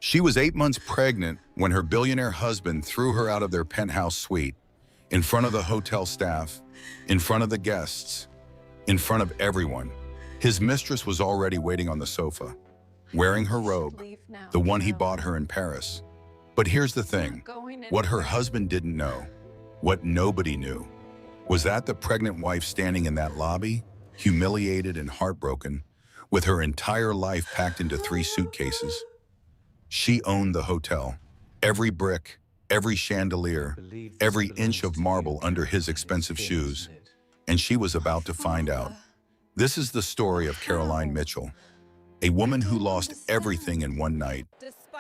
She was 8 months pregnant when her billionaire husband threw her out of their penthouse suite, in front of the hotel staff, in front of the guests, in front of everyone. His mistress was already waiting on the sofa, wearing her robe, the one he bought her in Paris. But here's the thing, what her husband didn't know, what nobody knew, was that the pregnant wife standing in that lobby, humiliated and heartbroken, with her entire life packed into 3 suitcases. She owned the hotel. Every brick, every chandelier, every inch of marble under his expensive shoes. And she was about to find out. This is the story of Caroline Mitchell, a woman who lost everything in one night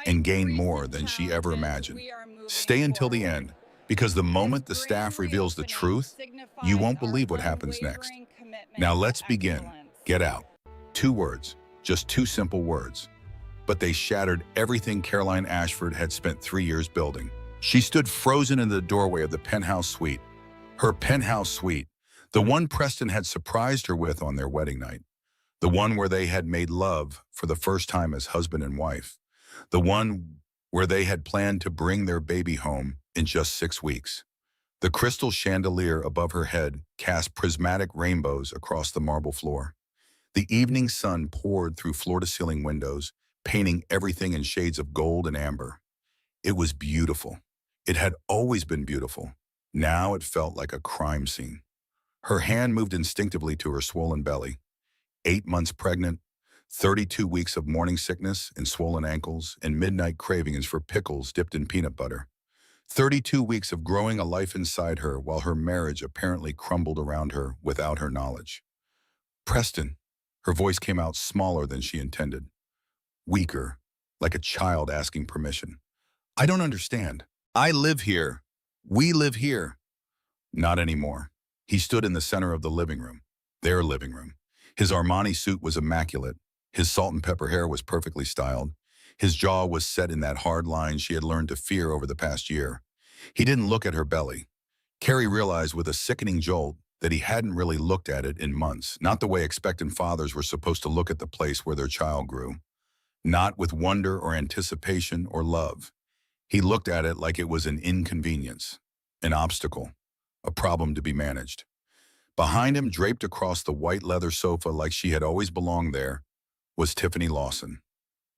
and gained more than she ever imagined. Stay until the end, because the moment the staff reveals the truth, you won't believe what happens next. Now let's begin. Get out. 2 words, just 2 simple words. But they shattered everything Caroline Ashford had spent 3 years building. She stood frozen in the doorway of the penthouse suite. Her penthouse suite, the one Preston had surprised her with on their wedding night. The one where they had made love for the first time as husband and wife. The one where they had planned to bring their baby home in just 6 weeks. The crystal chandelier above her head cast prismatic rainbows across the marble floor. The evening sun poured through floor-to-ceiling windows, painting everything in shades of gold and amber. It was beautiful. It had always been beautiful. Now it felt like a crime scene. Her hand moved instinctively to her swollen belly. 8 months pregnant, 32 weeks of morning sickness and swollen ankles and midnight cravings for pickles dipped in peanut butter. 32 weeks of growing a life inside her while her marriage apparently crumbled around her without her knowledge. Preston, her voice came out smaller than she intended. Weaker, like a child asking permission. I don't understand. I live here. We live here. Not anymore. He stood in the center of the living room, their living room. His Armani suit was immaculate. His salt and pepper hair was perfectly styled. His jaw was set in that hard line she had learned to fear over the past year. He didn't look at her belly. Carrie realized with a sickening jolt that he hadn't really looked at it in months, not the way expectant fathers were supposed to look at the place where their child grew. Not with wonder or anticipation or love. He looked at it like it was an inconvenience, an obstacle, a problem to be managed. Behind him, draped across the white leather sofa like she had always belonged there, was Tiffany Lawson.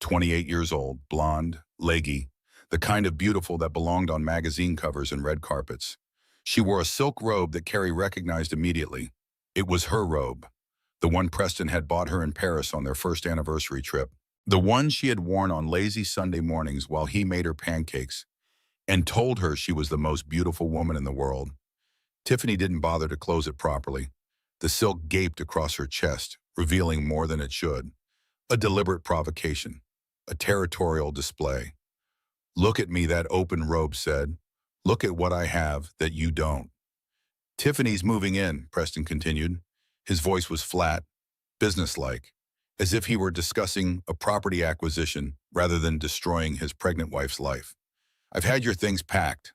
28 years old, blonde, leggy, the kind of beautiful that belonged on magazine covers and red carpets. She wore a silk robe that Carrie recognized immediately. It was her robe, the one Preston had bought her in Paris on their first anniversary trip. The one she had worn on lazy Sunday mornings while he made her pancakes and told her she was the most beautiful woman in the world. Tiffany didn't bother to close it properly. The silk gaped across her chest, revealing more than it should. A deliberate provocation, a territorial display. Look at me, that open robe said. Look at what I have that you don't. Tiffany's moving in, Preston continued. His voice was flat, businesslike, as if he were discussing a property acquisition rather than destroying his pregnant wife's life. I've had your things packed.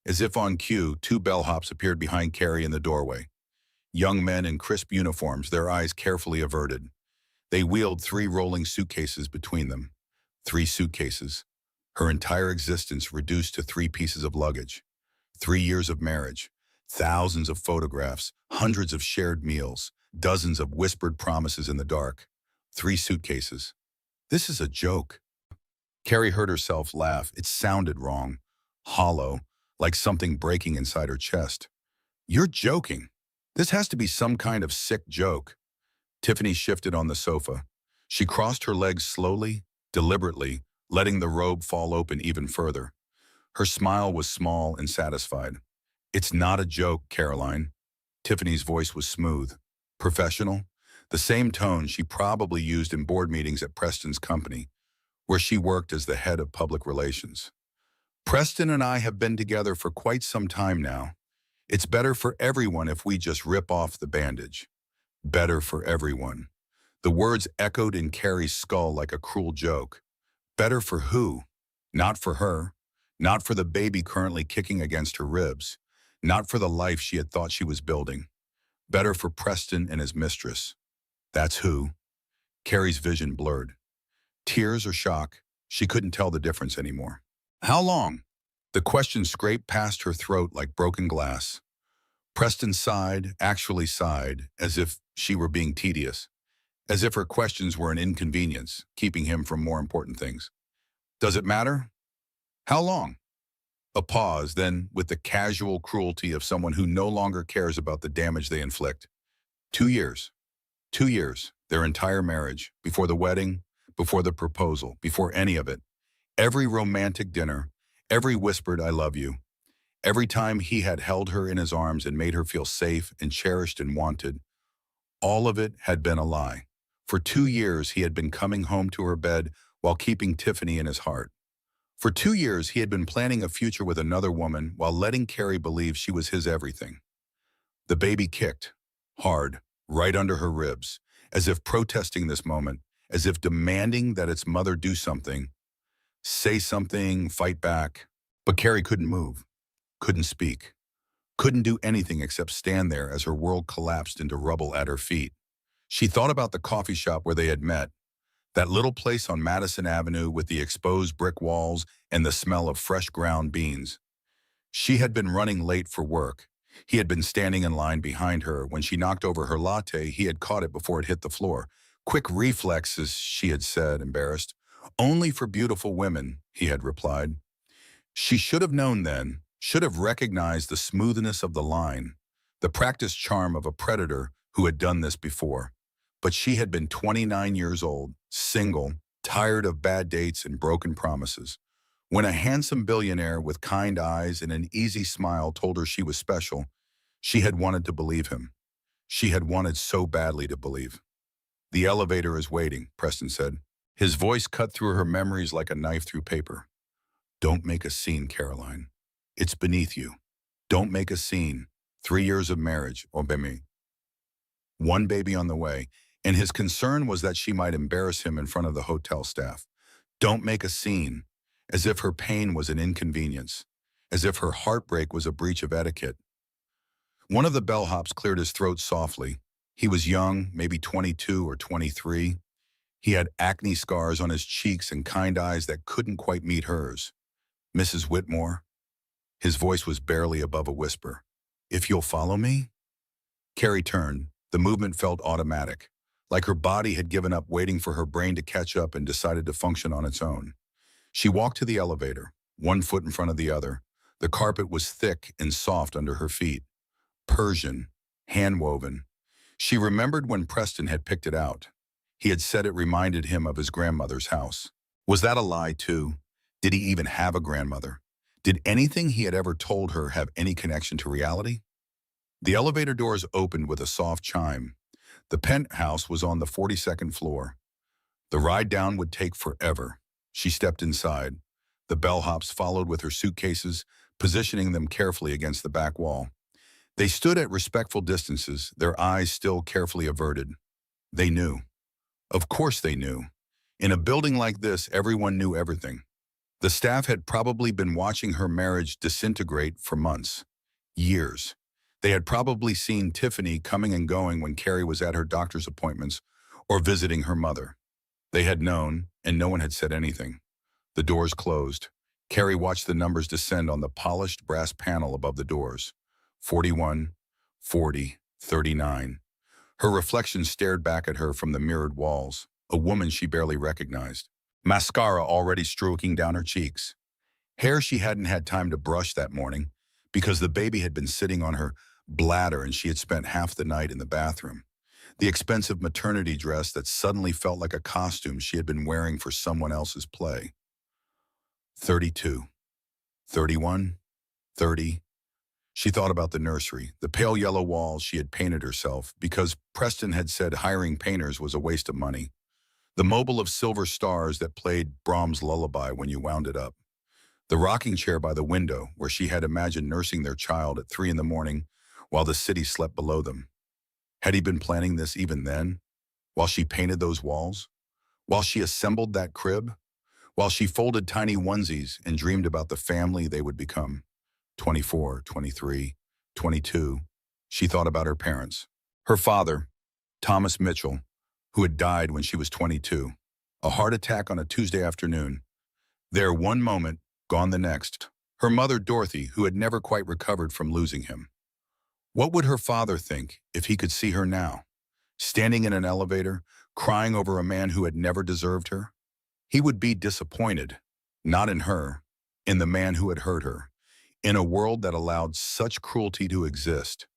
As if on cue, 2 bellhops appeared behind Carrie in the doorway. Young men in crisp uniforms, their eyes carefully averted. They wheeled 3 rolling suitcases between them. 3 suitcases. Her entire existence reduced to 3 pieces of luggage. 3 years of marriage. Thousands of photographs. Hundreds of shared meals. Dozens of whispered promises in the dark. 3 suitcases. This is a joke. Carrie heard herself laugh. It sounded wrong, hollow, like something breaking inside her chest. You're joking. This has to be some kind of sick joke. Tiffany shifted on the sofa. She crossed her legs slowly, deliberately, letting the robe fall open even further. Her smile was small and satisfied. It's not a joke, Caroline. Tiffany's voice was smooth, professional, the same tone she probably used in board meetings at Preston's company, where she worked as the head of public relations. Preston and I have been together for quite some time now. It's better for everyone if we just rip off the bandage. Better for everyone. The words echoed in Carrie's skull like a cruel joke. Better for who? Not for her. Not for the baby currently kicking against her ribs. Not for the life she had thought she was building. Better for Preston and his mistress. That's who. Carrie's vision blurred. Tears or shock, She couldn't tell the difference anymore. How long? The question scraped past her throat like broken glass. Preston sighed, actually sighed, as if she were being tedious, as if her questions were an inconvenience, keeping him from more important things. Does it matter? How long? A pause, then, with the casual cruelty of someone who no longer cares about the damage they inflict. 2 years. 2 years, their entire marriage, before the wedding, before the proposal, before any of it. Every romantic dinner, every whispered "I love you," every time he had held her in his arms and made her feel safe and cherished and wanted, all of it had been a lie. For 2 years, he had been coming home to her bed while keeping Tiffany in his heart. For 2 years, he had been planning a future with another woman while letting Carrie believe she was his everything. The baby kicked, hard, right under her ribs, as if protesting this moment, as if demanding that its mother do something, say something, fight back. But Carrie couldn't move, couldn't speak, couldn't do anything except stand there as her world collapsed into rubble at her feet. She thought about the coffee shop where they had met, that little place on Madison Avenue with the exposed brick walls and the smell of fresh ground beans. She had been running late for work. He had been standing in line behind her. When she knocked over her latte, he had caught it before it hit the floor. Quick reflexes, she had said, embarrassed. Only for beautiful women, he had replied. She should have known then, should have recognized the smoothness of the line, the practiced charm of a predator who had done this before. But she had been 29 years old, single, tired of bad dates and broken promises. When a handsome billionaire with kind eyes and an easy smile told her she was special, she had wanted to believe him. She had wanted so badly to believe. The elevator is waiting, Preston said. His voice cut through her memories like a knife through paper. Don't make a scene, Caroline. It's beneath you. Don't make a scene. 3 years of marriage, obey. One baby on the way, and his concern was that she might embarrass him in front of the hotel staff. Don't make a scene, as if her pain was an inconvenience, as if her heartbreak was a breach of etiquette. One of the bellhops cleared his throat softly. He was young, maybe 22 or 23. He had acne scars on his cheeks and kind eyes that couldn't quite meet hers. Mrs. Whitmore? His voice was barely above a whisper. If you'll follow me? Carrie turned. The movement felt automatic, like her body had given up waiting for her brain to catch up and decided to function on its own. She walked to the elevator, one foot in front of the other. The carpet was thick and soft under her feet. Persian, hand-woven. She remembered when Preston had picked it out. He had said it reminded him of his grandmother's house. Was that a lie, too? Did he even have a grandmother? Did anything he had ever told her have any connection to reality? The elevator doors opened with a soft chime. The penthouse was on the 42nd floor. The ride down would take forever. She stepped inside. The bellhops followed with her suitcases, positioning them carefully against the back wall. They stood at respectful distances, their eyes still carefully averted. They knew. Of course they knew. In a building like this, everyone knew everything. The staff had probably been watching her marriage disintegrate for months, years. They had probably seen Tiffany coming and going when Carrie was at her doctor's appointments or visiting her mother. They had known, and no one had said anything. The doors closed. Carrie watched the numbers descend on the polished brass panel above the doors. 41, 40, 39. Her reflection stared back at her from the mirrored walls, a woman she barely recognized. Mascara already streaking down her cheeks. Hair she hadn't had time to brush that morning because the baby had been sitting on her bladder and she had spent half the night in the bathroom. The expensive maternity dress that suddenly felt like a costume she had been wearing for someone else's play. 32, 31, 30. She thought about the nursery, the pale yellow walls she had painted herself because Preston had said hiring painters was a waste of money. The mobile of silver stars that played Brahms' lullaby when you wound it up. The rocking chair by the window where she had imagined nursing their child at 3 a.m. while the city slept below them. Had he been planning this even then? While she painted those walls? While she assembled that crib? While she folded tiny onesies and dreamed about the family they would become? 24, 23, 22. She thought about her parents. Her father, Thomas Mitchell, who had died when she was 22. A heart attack on a Tuesday afternoon. There one moment, gone the next. Her mother, Dorothy, who had never quite recovered from losing him. What would her father think if he could see her now, standing in an elevator, crying over a man who had never deserved her? He would be disappointed, not in her, in the man who had hurt her, in a world that allowed such cruelty to exist.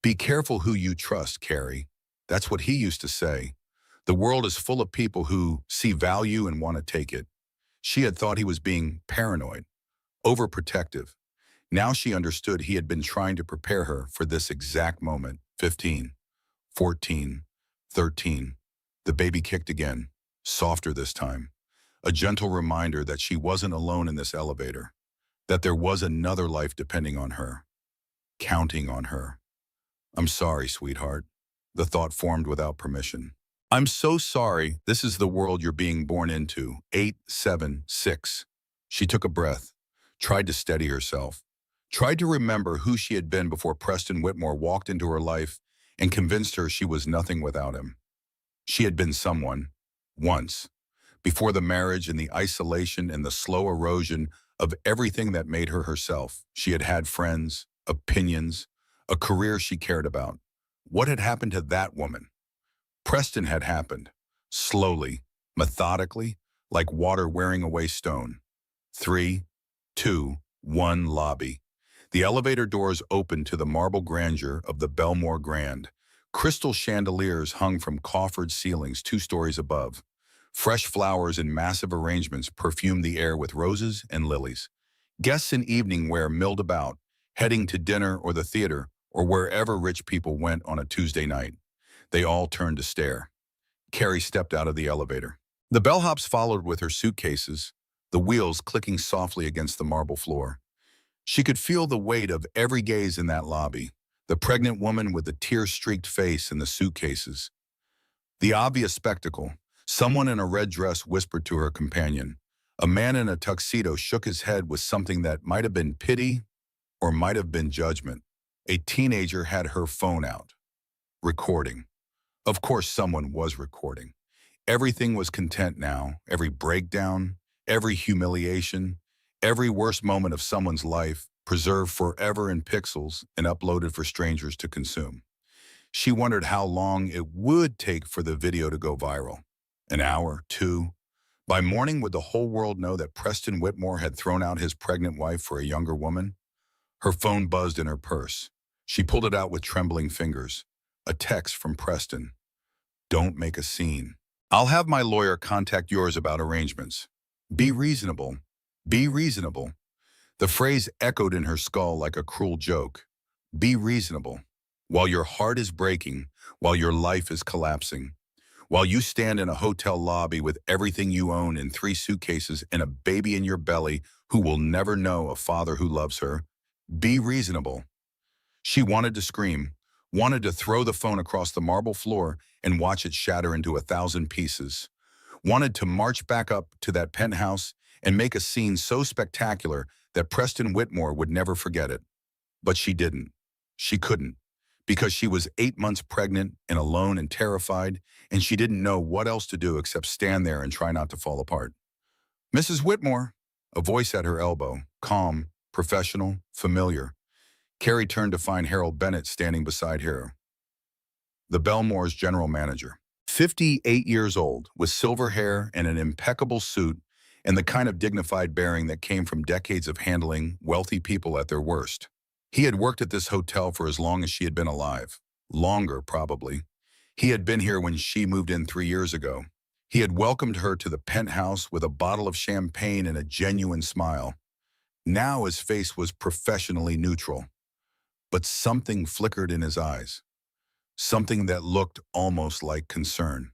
Be careful who you trust, Carrie. That's what he used to say. The world is full of people who see value and want to take it. She had thought he was being paranoid, overprotective. Now she understood he had been trying to prepare her for this exact moment. 15, 14, 13. The baby kicked again, softer this time. A gentle reminder that she wasn't alone in this elevator, that there was another life depending on her, counting on her. I'm sorry, sweetheart. The thought formed without permission. I'm so sorry. This is the world you're being born into. 8, 7, 6. She took a breath, tried to steady herself, tried to remember who she had been before Preston Whitmore walked into her life and convinced her she was nothing without him. She had been someone, once, before the marriage and the isolation and the slow erosion of everything that made her herself. She had had friends, opinions, a career she cared about. What had happened to that woman? Preston had happened, slowly, methodically, like water wearing away stone. 3, 2, 1 lobby. The elevator doors opened to the marble grandeur of the Belmore Grand. Crystal chandeliers hung from coffered ceilings 2 stories above. Fresh flowers in massive arrangements perfumed the air with roses and lilies. Guests in evening wear milled about, heading to dinner or the theater or wherever rich people went on a Tuesday night. They all turned to stare. Carrie stepped out of the elevator. The bellhops followed with her suitcases, the wheels clicking softly against the marble floor. She could feel the weight of every gaze in that lobby, the pregnant woman with the tear-streaked face and the suitcases. The obvious spectacle. Someone in a red dress whispered to her companion. A man in a tuxedo shook his head with something that might have been pity or might have been judgment. A teenager had her phone out, recording. Of course, someone was recording. Everything was content now, every breakdown, every humiliation, every worst moment of someone's life, preserved forever in pixels and uploaded for strangers to consume. She wondered how long it would take for the video to go viral. An hour, 2. By morning, would the whole world know that Preston Whitmore had thrown out his pregnant wife for a younger woman? Her phone buzzed in her purse. She pulled it out with trembling fingers. A text from Preston. Don't make a scene. I'll have my lawyer contact yours about arrangements. Be reasonable. Be reasonable. The phrase echoed in her skull like a cruel joke. Be reasonable. While your heart is breaking, while your life is collapsing, while you stand in a hotel lobby with everything you own in 3 suitcases and a baby in your belly who will never know a father who loves her, be reasonable. She wanted to scream, wanted to throw the phone across the marble floor and watch it shatter into 1,000 pieces, wanted to march back up to that penthouse and make a scene so spectacular that Preston Whitmore would never forget it. But she didn't. She couldn't. Because she was 8 months pregnant and alone and terrified, and she didn't know what else to do except stand there and try not to fall apart. Mrs. Whitmore, a voice at her elbow, calm, professional, familiar. Carrie turned to find Harold Bennett standing beside her, the Belmore's general manager. 58 years old, with silver hair and an impeccable suit and the kind of dignified bearing that came from decades of handling wealthy people at their worst. He had worked at this hotel for as long as she had been alive. Longer, probably. He had been here when she moved in 3 years ago. He had welcomed her to the penthouse with a bottle of champagne and a genuine smile. Now his face was professionally neutral. But something flickered in his eyes. Something that looked almost like concern.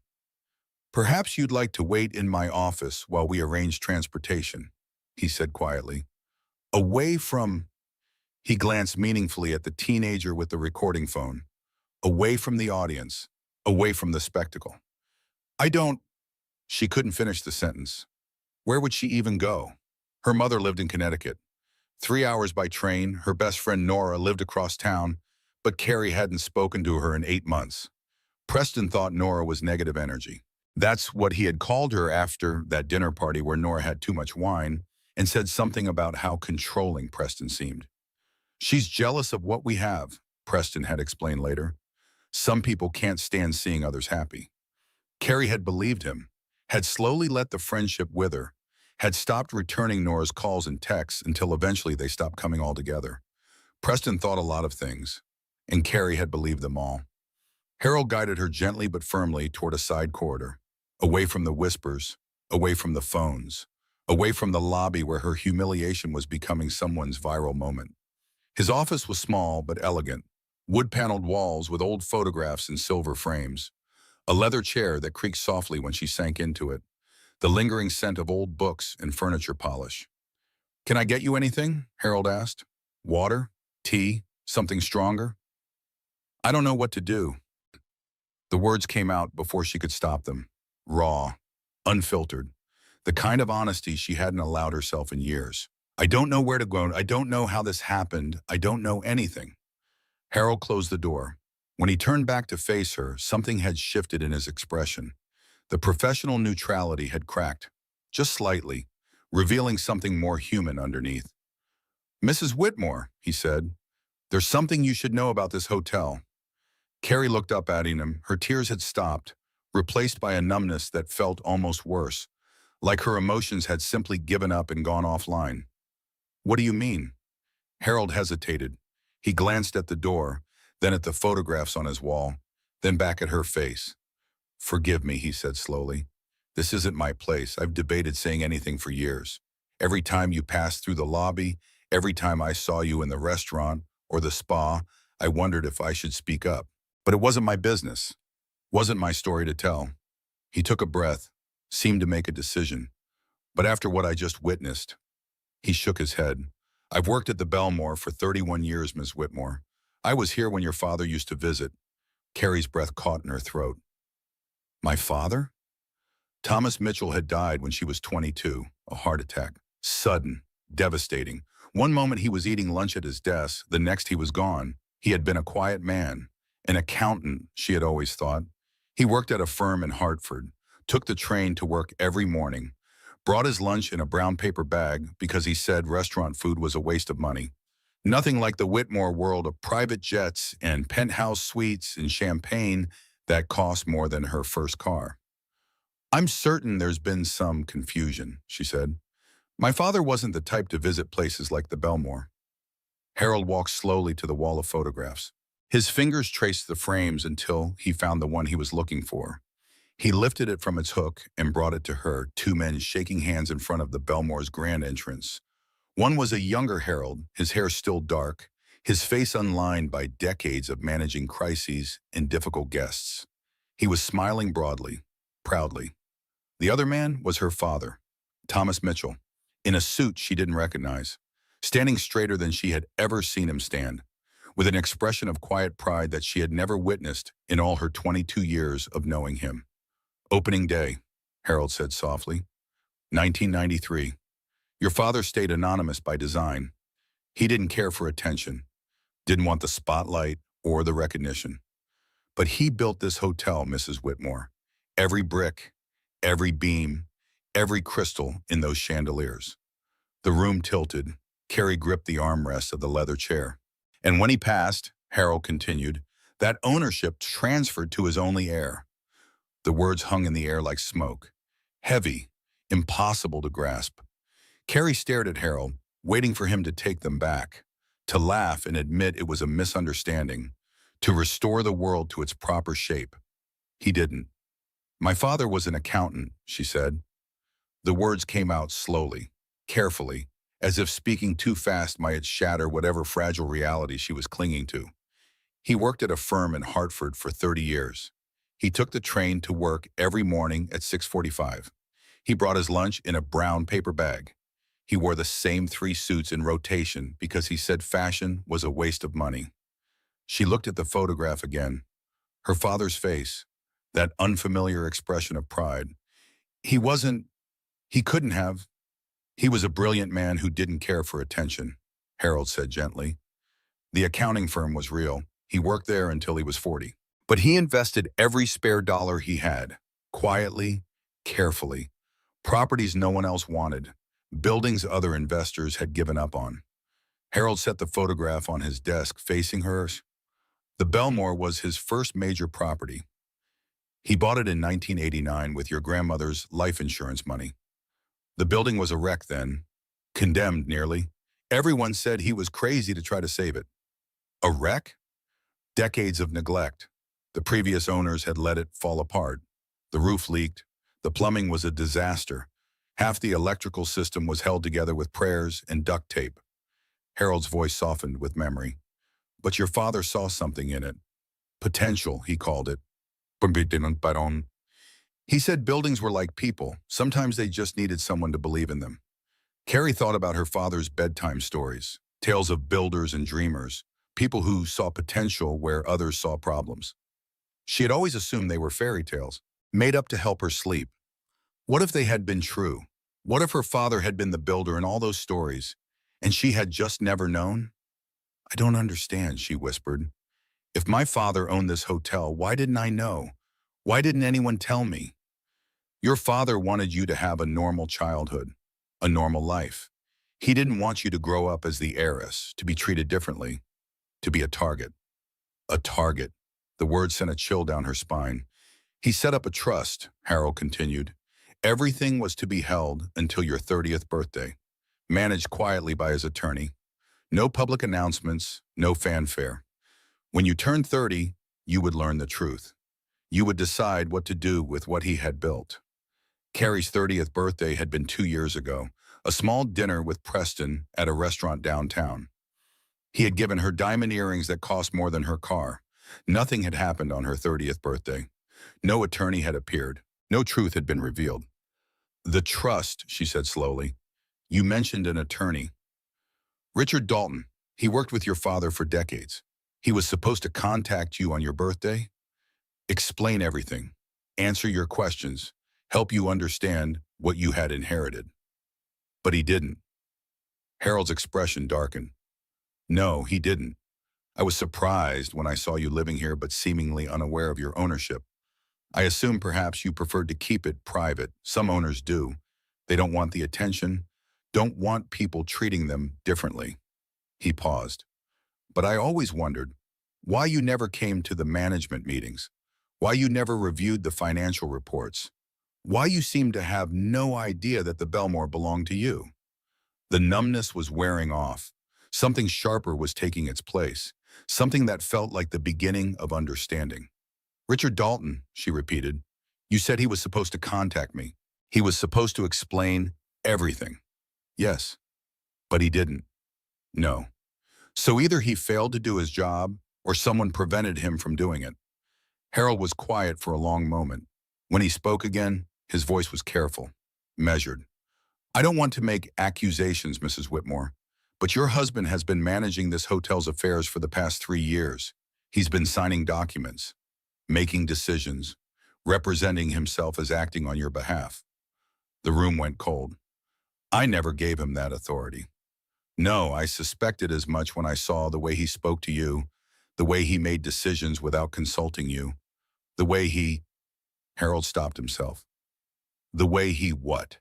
Perhaps you'd like to wait in my office while we arrange transportation, he said quietly. Away from... He glanced meaningfully at the teenager with the recording phone. Away from the audience. Away from the spectacle. I don't... She couldn't finish the sentence. Where would she even go? Her mother lived in Connecticut. 3 hours by train, her best friend Nora lived across town, but Carrie hadn't spoken to her in 8 months. Preston thought Nora was negative energy. That's what he had called her after that dinner party where Nora had too much wine and said something about how controlling Preston seemed. She's jealous of what we have, Preston had explained later. Some people can't stand seeing others happy. Carrie had believed him, had slowly let the friendship wither, had stopped returning Nora's calls and texts until eventually they stopped coming altogether. Preston thought a lot of things, and Carrie had believed them all. Harold guided her gently but firmly toward a side corridor, away from the whispers, away from the phones, away from the lobby where her humiliation was becoming someone's viral moment. His office was small but elegant, wood-paneled walls with old photographs in silver frames, a leather chair that creaked softly when she sank into it, the lingering scent of old books and furniture polish. "Can I get you anything?" Harold asked. "Water? Tea? Something stronger?" "I don't know what to do." The words came out before she could stop them. Raw, unfiltered, the kind of honesty she hadn't allowed herself in years. "I don't know where to go. I don't know how this happened. I don't know anything." Harold closed the door. When he turned back to face her, something had shifted in his expression. The professional neutrality had cracked, just slightly, revealing something more human underneath. "Mrs. Whitmore," he said, "there's something you should know about this hotel." Carrie looked up at him. Her tears had stopped, replaced by a numbness that felt almost worse, like her emotions had simply given up and gone offline. "What do you mean?" Harold hesitated. He glanced at the door, then at the photographs on his wall, then back at her face. "Forgive me," he said slowly. "This isn't my place. I've debated saying anything for years. Every time you passed through the lobby, every time I saw you in the restaurant or the spa, I wondered if I should speak up. But it wasn't my business. Wasn't my story to tell." He took a breath, seemed to make a decision. "But after what I just witnessed," he shook his head. "I've worked at the Billionaire for 31 years, Miss Whitmore. I was here when your father used to visit." Carrie's breath caught in her throat. "My father?" Thomas Mitchell had died when she was 22, a heart attack. Sudden, devastating. One moment he was eating lunch at his desk, the next he was gone. He had been a quiet man, an accountant, she had always thought. He worked at a firm in Hartford, took the train to work every morning, brought his lunch in a brown paper bag because he said restaurant food was a waste of money. Nothing like the Whitmore world of private jets and penthouse suites and champagne that cost more than her first car. "I'm certain there's been some confusion," she said. "My father wasn't the type to visit places like the Billionaire." Harold walked slowly to the wall of photographs. His fingers traced the frames until he found the one he was looking for. He lifted it from its hook and brought it to her, two men shaking hands in front of the Billionaire's grand entrance. One was a younger Harold, his hair still dark, his face unlined by decades of managing crises and difficult guests. He was smiling broadly, proudly. The other man was her father, Thomas Mitchell, in a suit she didn't recognize, standing straighter than she had ever seen him stand, with an expression of quiet pride that she had never witnessed in all her 22 years of knowing him. "Opening day," Harold said softly. "1993. Your father stayed anonymous by design. He didn't care for attention, didn't want the spotlight or the recognition. But he built this hotel, Mrs. Whitmore. Every brick, every beam, every crystal in those chandeliers." The room tilted. Carrie gripped the armrest of the leather chair. "And when he passed," Harold continued, "that ownership transferred to his only heir." The words hung in the air like smoke. Heavy, impossible to grasp. Carrie stared at Harold, waiting for him to take them back, to laugh and admit it was a misunderstanding, to restore the world to its proper shape. He didn't. "My father was an accountant," she said. The words came out slowly, carefully, as if speaking too fast might shatter whatever fragile reality she was clinging to. "He worked at a firm in Hartford for 30 years. He took the train to work every morning at 6:45. He brought his lunch in a brown paper bag. He wore the same 3 suits in rotation because he said fashion was a waste of money." She looked at the photograph again. Her father's face, that unfamiliar expression of pride. He wasn't, he couldn't have. "He was a brilliant man who didn't care for attention," Harold said gently. "The accounting firm was real. He worked there until he was 40. But he invested every spare dollar he had. quietly, carefully. Properties no one else wanted, buildings other investors had given up on. Harold set the photograph on his desk facing hers. The Belmore was his first major property. He bought it in 1989 with your grandmother's life insurance money. The building was a wreck then, condemned nearly. Everyone said he was crazy to try to save it. A wreck? Decades of neglect. The previous owners had let it fall apart. The roof leaked. The plumbing was a disaster. Half the electrical system was held together with prayers and duct tape. Harold's voice softened with memory. But your father saw something in it. Potential, he called it. He said buildings were like people. Sometimes they just needed someone to believe in them. Carrie thought about her father's bedtime stories, tales of builders and dreamers, people who saw potential where others saw problems. She had always assumed they were fairy tales, made up to help her sleep. What if they had been true? What if her father had been the builder in all those stories, and she had just never known? I don't understand, she whispered. If my father owned this hotel, why didn't I know? Why didn't anyone tell me? Your father wanted you to have a normal childhood, a normal life. He didn't want you to grow up as the heiress, to be treated differently, to be a target. A target. The word sent a chill down her spine. He set up a trust, Harold continued. Everything was to be held until your 30th birthday, managed quietly by his attorney. No public announcements, no fanfare. When you turned 30, you would learn the truth. You would decide what to do with what he had built. Carrie's 30th birthday had been 2 years ago, a small dinner with Preston at a restaurant downtown. He had given her diamond earrings that cost more than her car. Nothing had happened on her 30th birthday. No attorney had appeared. No truth had been revealed. The trust, she said slowly. You mentioned an attorney. Richard Dalton. He worked with your father for decades. He was supposed to contact you on your birthday, explain everything, answer your questions, help you understand what you had inherited. But he didn't. Harold's expression darkened. No, he didn't. I was surprised when I saw you living here but seemingly unaware of your ownership. I assumed perhaps you preferred to keep it private. Some owners do. They don't want the attention, don't want people treating them differently. He paused. But I always wondered why you never came to the management meetings, why you never reviewed the financial reports, why you seemed to have no idea that the Belmore belonged to you. The numbness was wearing off. Something sharper was taking its place, something that felt like the beginning of understanding. Richard Dalton, she repeated. You said he was supposed to contact me. He was supposed to explain everything. Yes, but he didn't. No. So either he failed to do his job or someone prevented him from doing it. Harold was quiet for a long moment. When he spoke again, his voice was careful, measured. I don't want to make accusations, Mrs. Whitmore, but your husband has been managing this hotel's affairs for the past 3 years. He's been signing documents, making decisions, representing himself as acting on your behalf. The room went cold. I never gave him that authority. No, I suspected as much when I saw the way he spoke to you, the way he made decisions without consulting you, the way he... Harold stopped himself. The way he what?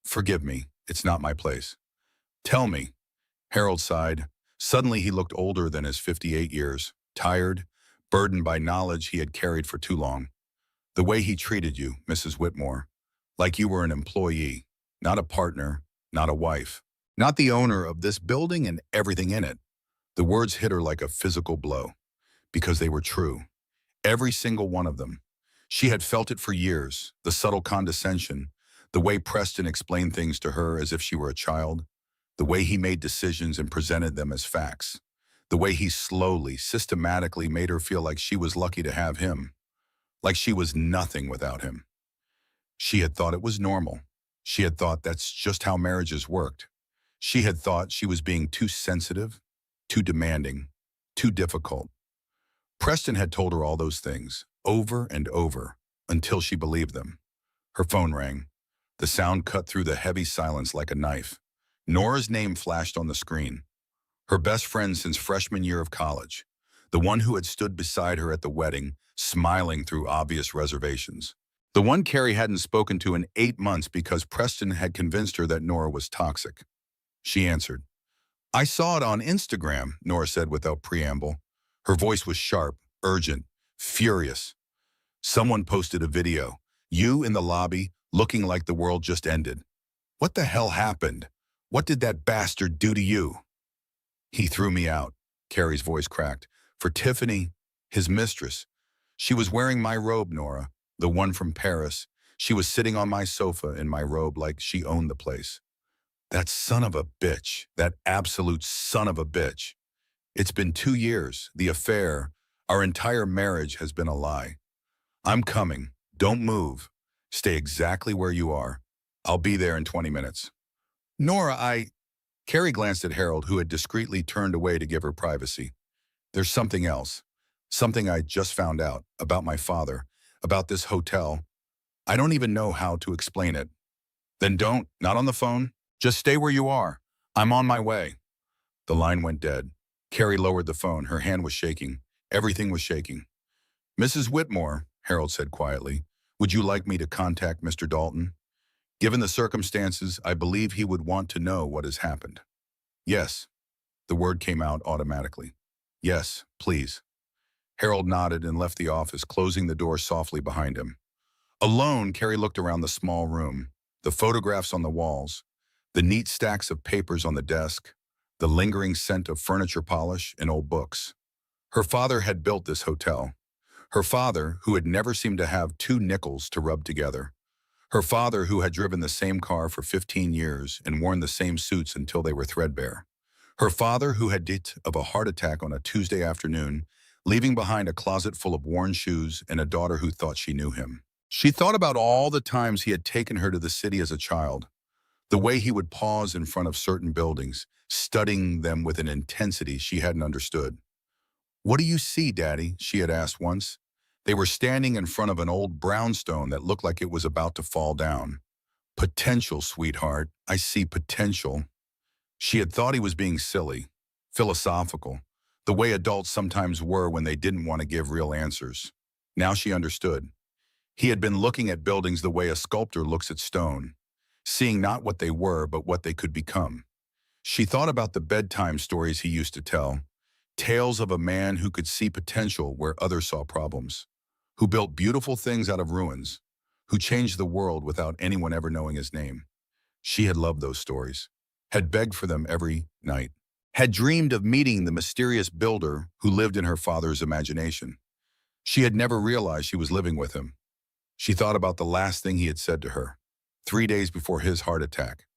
Forgive me, it's not my place. Tell me. Harold sighed. Suddenly he looked older than his 58 years, tired, burdened by knowledge he had carried for too long. The way he treated you, Mrs. Whitmore, like you were an employee, not a partner, not a wife, not the owner of this building and everything in it. The words hit her like a physical blow, because they were true. Every single one of them. She had felt it for years, the subtle condescension, the way Preston explained things to her as if she were a child, the way he made decisions and presented them as facts, the way he slowly, systematically made her feel like she was lucky to have him, like she was nothing without him. She had thought it was normal. She had thought that's just how marriages worked. She had thought she was being too sensitive, too demanding, too difficult. Preston had told her all those things, over and over, until she believed them. Her phone rang. The sound cut through the heavy silence like a knife. Nora's name flashed on the screen. Her best friend since freshman year of college. The one who had stood beside her at the wedding, smiling through obvious reservations. The one Carrie hadn't spoken to in 8 months because Preston had convinced her that Nora was toxic. She answered, "I saw it on Instagram," Nora said without preamble. Her voice was sharp, urgent, furious. "Someone posted a video. You in the lobby, looking like the world just ended. What the hell happened? What did that bastard do to you?" "He threw me out," Carrie's voice cracked. "For Tiffany, his mistress. She was wearing my robe, Nora, the one from Paris. She was sitting on my sofa in my robe like she owned the place. That son of a bitch, that absolute son of a bitch. It's been 2 years, the affair, our entire marriage has been a lie. I'm coming. Don't move. Stay exactly where you are. I'll be there in 20 minutes. Nora, Carrie glanced at Harold, who had discreetly turned away to give her privacy. "There's something else. Something I just found out about my father, about this hotel. I don't even know how to explain it." "Then don't, not on the phone. Just stay where you are. I'm on my way." The line went dead. Carrie lowered the phone. Her hand was shaking. Everything was shaking. "Mrs. Whitmore," Harold said quietly, "would you like me to contact Mr. Dalton? Given the circumstances, I believe he would want to know what has happened." "Yes." The word came out automatically. "Yes, please." Harold nodded and left the office, closing the door softly behind him. Alone, Carrie looked around the small room, the photographs on the walls, the neat stacks of papers on the desk, the lingering scent of furniture polish and old books. Her father had built this hotel. Her father, who had never seemed to have two nickels to rub together. Her father, who had driven the same car for 15 years and worn the same suits until they were threadbare. Her father, who had died of a heart attack on a Tuesday afternoon, leaving behind a closet full of worn shoes and a daughter who thought she knew him. She thought about all the times he had taken her to the city as a child, the way he would pause in front of certain buildings, studying them with an intensity she hadn't understood. "What do you see, Daddy?" she had asked once. They were standing in front of an old brownstone that looked like it was about to fall down. "Potential, sweetheart. I see potential." She had thought he was being silly, philosophical, the way adults sometimes were when they didn't want to give real answers. Now she understood. He had been looking at buildings the way a sculptor looks at stone, seeing not what they were, but what they could become. She thought about the bedtime stories he used to tell, tales of a man who could see potential where others saw problems, who built beautiful things out of ruins, who changed the world without anyone ever knowing his name. She had loved those stories, had begged for them every night, had dreamed of meeting the mysterious builder who lived in her father's imagination. She had never realized she was living with him. She thought about the last thing he had said to her, 3 days before his heart attack.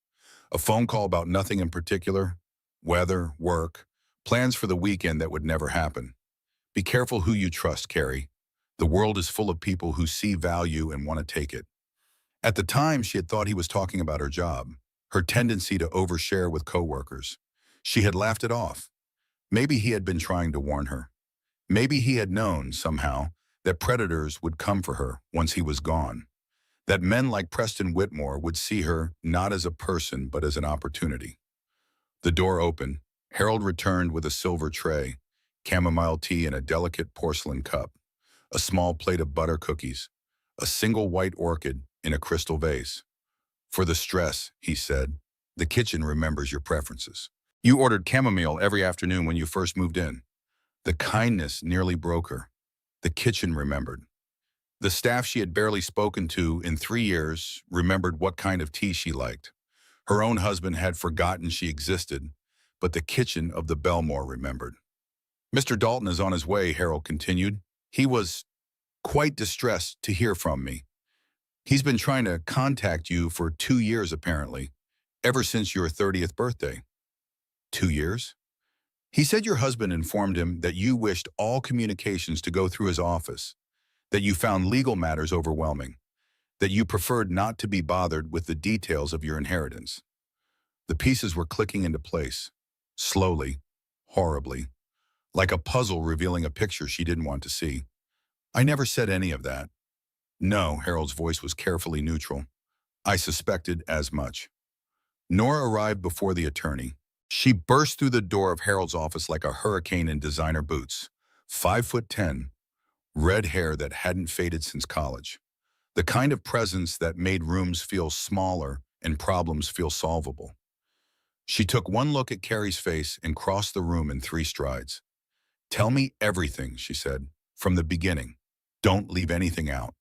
A phone call about nothing in particular, weather, work, plans for the weekend that would never happen. "Be careful who you trust, Carrie. The world is full of people who see value and want to take it." At the time, she had thought he was talking about her job, her tendency to overshare with coworkers. She had laughed it off. Maybe he had been trying to warn her. Maybe he had known, somehow, that predators would come for her once he was gone. That men like Preston Whitmore would see her not as a person but as an opportunity. The door opened. Harold returned with a silver tray, chamomile tea in a delicate porcelain cup, a small plate of butter cookies, a single white orchid in a crystal vase. "For the stress," he said, "the kitchen remembers your preferences. You ordered chamomile every afternoon when you first moved in." The kindness nearly broke her. The kitchen remembered. The staff she had barely spoken to in 3 years remembered what kind of tea she liked. Her own husband had forgotten she existed, but the kitchen of the Belmore remembered. "Mr. Dalton is on his way," Harold continued. "He was quite distressed to hear from me. He's been trying to contact you for 2 years apparently, ever since your 30th birthday." 2 years? "He said your husband informed him that you wished all communications to go through his office, that you found legal matters overwhelming, that you preferred not to be bothered with the details of your inheritance." The pieces were clicking into place, slowly, horribly, like a puzzle revealing a picture she didn't want to see. "I never said any of that." "No," Harold's voice was carefully neutral. "I suspected as much." Nora arrived before the attorney. She burst through the door of Harold's office like a hurricane in designer boots. 5'10", red hair that hadn't faded since college. The kind of presence that made rooms feel smaller and problems feel solvable. She took one look at Carrie's face and crossed the room in 3 strides. "Tell me everything," she said, "from the beginning. Don't leave anything out."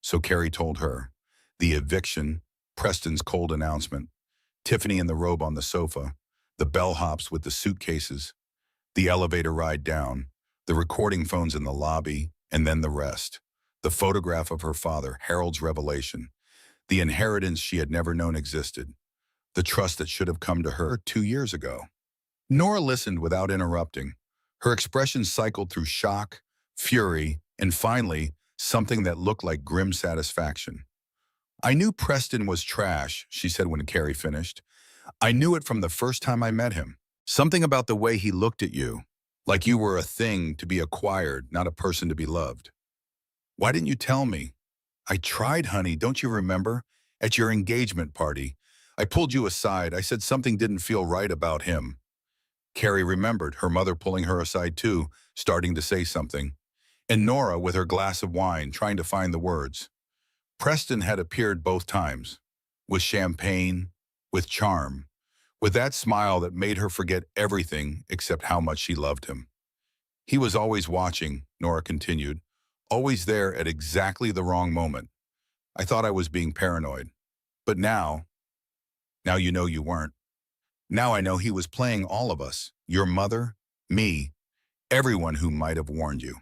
So Carrie told her. The eviction, Preston's cold announcement, Tiffany in the robe on the sofa, the bellhops with the suitcases, the elevator ride down, the recording phones in the lobby, and then the rest. The photograph of her father, Harold's revelation, the inheritance she had never known existed, the trust that should have come to her 2 years ago. Nora listened without interrupting. Her expression cycled through shock, fury, and finally, something that looked like grim satisfaction. "I knew Preston was trash," she said when Carrie finished. "I knew it from the first time I met him. Something about the way he looked at you, like you were a thing to be acquired, not a person to be loved." "Why didn't you tell me?" "I tried, honey, don't you remember? At your engagement party. I pulled you aside. I said something didn't feel right about him." Carrie remembered, her mother pulling her aside too, starting to say something. And Nora with her glass of wine, trying to find the words. Preston had appeared both times, with champagne, with charm, with that smile that made her forget everything except how much she loved him. "He was always watching," Nora continued, "always there at exactly the wrong moment. I thought I was being paranoid. But now you know you weren't. Now I know he was playing all of us, your mother, me, everyone who might have warned you."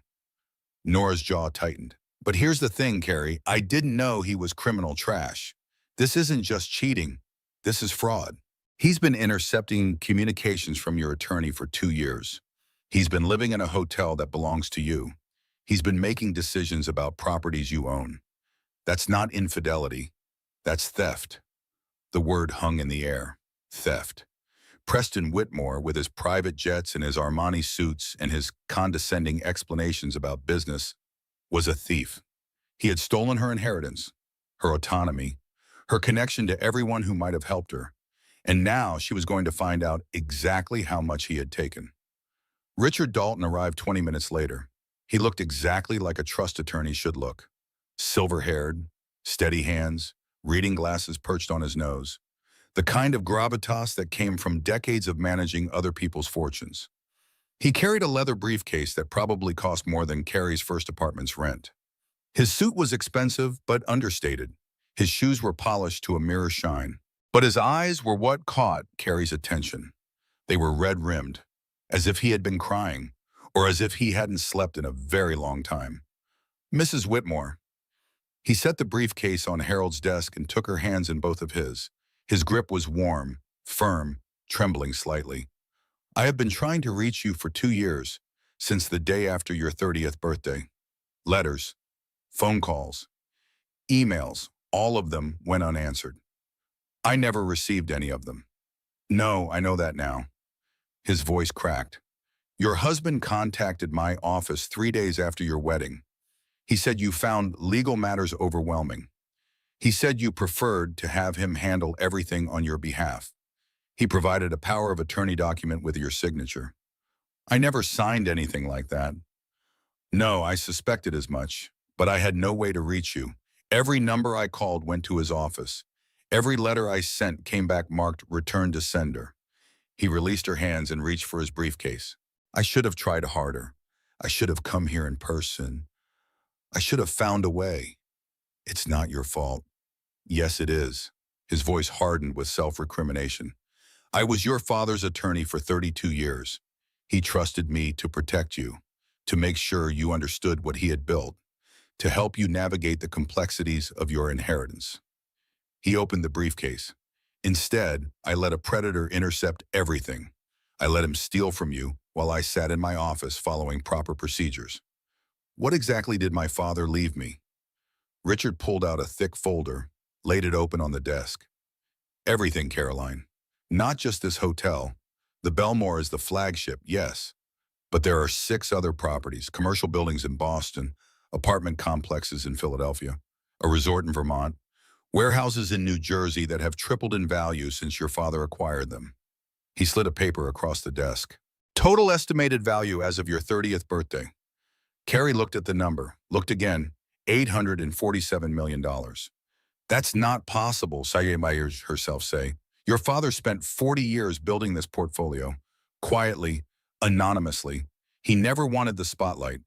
Nora's jaw tightened. "But here's the thing, Carrie, I didn't know he was criminal trash. This isn't just cheating. This is fraud. He's been intercepting communications from your attorney for 2 years. He's been living in a hotel that belongs to you. He's been making decisions about properties you own. That's not infidelity. That's theft." The word hung in the air. Theft. Preston Whitmore, with his private jets and his Armani suits and his condescending explanations about business, was a thief. He had stolen her inheritance, her autonomy, her connection to everyone who might have helped her. And now she was going to find out exactly how much he had taken. Richard Dalton arrived 20 minutes later. He looked exactly like a trust attorney should look. Silver-haired, steady hands, reading glasses perched on his nose. The kind of gravitas that came from decades of managing other people's fortunes. He carried a leather briefcase that probably cost more than Carrie's first apartment's rent. His suit was expensive but understated. His shoes were polished to a mirror shine. But his eyes were what caught Carrie's attention. They were red-rimmed, as if he had been crying, or as if he hadn't slept in a very long time. "Mrs. Whitmore." He set the briefcase on Harold's desk and took her hands in both of his. His grip was warm, firm, trembling slightly. "I have been trying to reach you for 2 years, since the day after your 30th birthday. Letters, phone calls, emails, all of them went unanswered. I never received any of them." "No, I know that now." His voice cracked. "Your husband contacted my office 3 days after your wedding. He said you found legal matters overwhelming. He said you preferred to have him handle everything on your behalf. He provided a power of attorney document with your signature." "I never signed anything like that." "No, I suspected as much, but I had no way to reach you. Every number I called went to his office. Every letter I sent came back marked return to sender." He released her hands and reached for his briefcase. "I should have tried harder. I should have come here in person. I should have found a way. It's not your fault." "Yes, it is." His voice hardened with self-recrimination. "I was your father's attorney for 32 years. He trusted me to protect you, to make sure you understood what he had built, to help you navigate the complexities of your inheritance." He opened the briefcase. "Instead, I let a predator intercept everything. I let him steal from you while I sat in my office following proper procedures. What exactly did my father leave me?" Richard pulled out a thick folder, laid it open on the desk. "Everything, Caroline. Not just this hotel. The Belmore is the flagship, yes. But there are 6 other properties, commercial buildings in Boston, apartment complexes in Philadelphia, a resort in Vermont, warehouses in New Jersey that have tripled in value since your father acquired them." He slid a paper across the desk. "Total estimated value as of your 30th birthday." Carrie looked at the number, looked again, $847 million. That's not possible, Sayema hears herself say. Your father spent 40 years building this portfolio, quietly, anonymously. He never wanted the spotlight,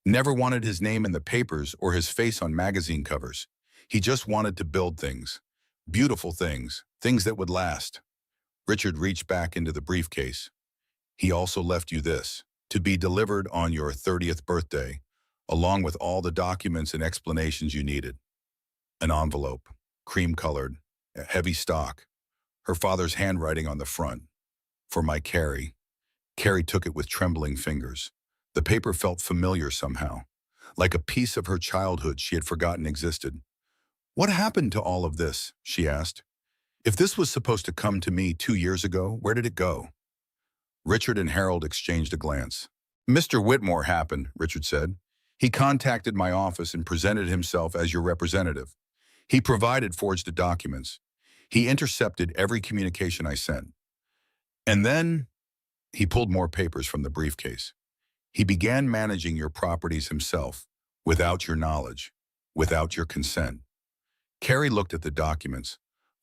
never wanted his name in the papers or his face on magazine covers. He just wanted to build things, beautiful things, things that would last. Richard reached back into the briefcase. He also left you this, to be delivered on your 30th birthday, along with all the documents and explanations you needed. An envelope, cream-colored, a heavy stock, her father's handwriting on the front. For my Carrie. Carrie took it with trembling fingers. The paper felt familiar somehow, like a piece of her childhood she had forgotten existed. What happened to all of this? She asked. If this was supposed to come to me 2 years ago, where did it go? Richard and Harold exchanged a glance. Mr. Whitmore happened, Richard said. He contacted my office and presented himself as your representative. He provided forged documents. He intercepted every communication I sent. And then he pulled more papers from the briefcase. He began managing your properties himself, without your knowledge, without your consent. Carrie looked at the documents,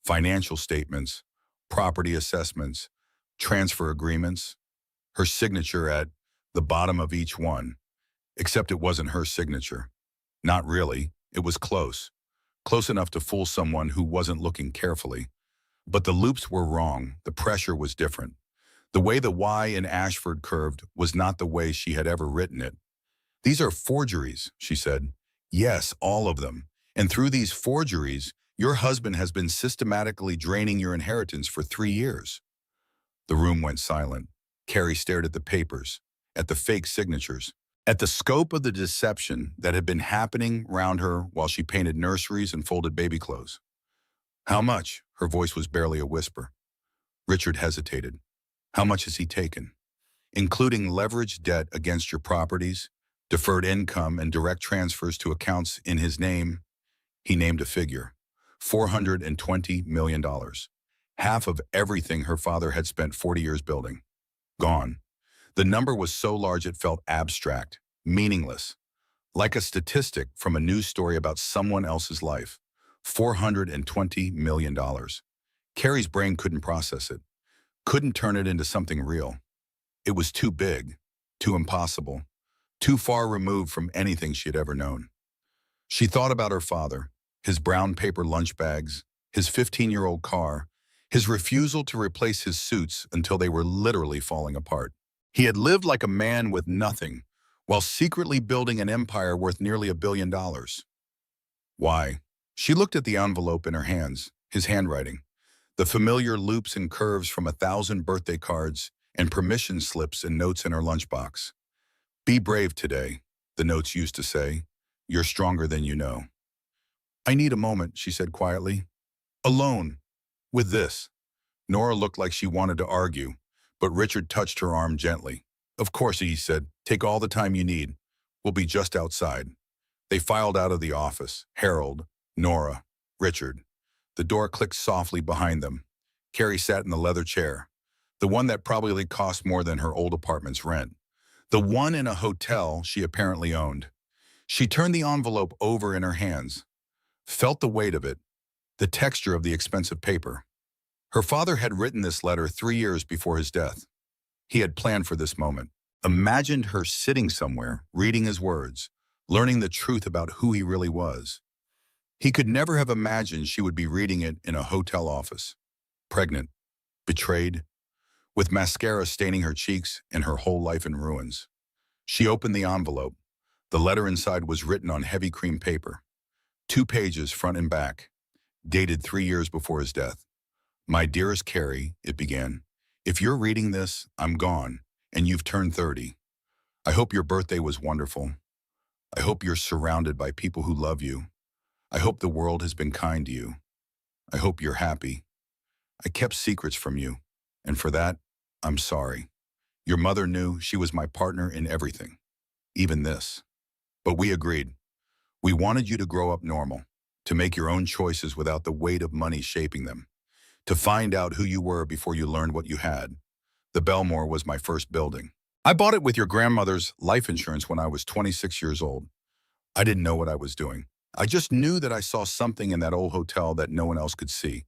financial statements, property assessments, transfer agreements, her signature at the bottom of each one, except it wasn't her signature. Not really, it was close enough to fool someone who wasn't looking carefully. But the loops were wrong, the pressure was different. The way the Y in Ashford curved was not the way she had ever written it. These are forgeries, she said. Yes, all of them. And through these forgeries, your husband has been systematically draining your inheritance for 3 years. The room went silent. Carrie stared at the papers, at the fake signatures, at the scope of the deception that had been happening round her while she painted nurseries and folded baby clothes. How much? Her voice was barely a whisper. Richard hesitated. How much has he taken? Including leveraged debt against your properties, deferred income and direct transfers to accounts in his name. He named a figure. $420 million. Half of everything her father had spent 40 years building. Gone. The number was so large it felt abstract, meaningless, like a statistic from a news story about someone else's life. $420 million. Carrie's brain couldn't process it, couldn't turn it into something real. It was too big, too impossible, too far removed from anything she had ever known. She thought about her father, his brown paper lunch bags, his 15-year-old car, his refusal to replace his suits until they were literally falling apart. He had lived like a man with nothing, while secretly building an empire worth nearly $1 billion. Why? She looked at the envelope in her hands, his handwriting, the familiar loops and curves from 1,000 birthday cards and permission slips and notes in her lunchbox. Be brave today, the notes used to say. You're stronger than you know. I need a moment, she said quietly. Alone. With this. Nora looked like she wanted to argue, but Richard touched her arm gently. Of course, he said. Take all the time you need. We'll be just outside. They filed out of the office. Harold, Nora, Richard. The door clicked softly behind them. Carrie sat in the leather chair, the one that probably cost more than her old apartment's rent, the one in a hotel she apparently owned. She turned the envelope over in her hands, felt the weight of it, the texture of the expensive paper. Her father had written this letter 3 years before his death. He had planned for this moment, imagined her sitting somewhere, reading his words, learning the truth about who he really was. He could never have imagined she would be reading it in a hotel office, pregnant, betrayed, with mascara staining her cheeks and her whole life in ruins. She opened the envelope. The letter inside was written on heavy cream paper, 2 pages front and back, dated 3 years before his death. My dearest Carrie, it began, if you're reading this, I'm gone, and you've turned 30. I hope your birthday was wonderful. I hope you're surrounded by people who love you. I hope the world has been kind to you. I hope you're happy. I kept secrets from you, and for that, I'm sorry. Your mother knew she was my partner in everything, even this. But we agreed. We wanted you to grow up normal, to make your own choices without the weight of money shaping them, to find out who you were before you learned what you had. The Belmore was my first building. I bought it with your grandmother's life insurance when I was 26 years old. I didn't know what I was doing. I just knew that I saw something in that old hotel that no one else could see.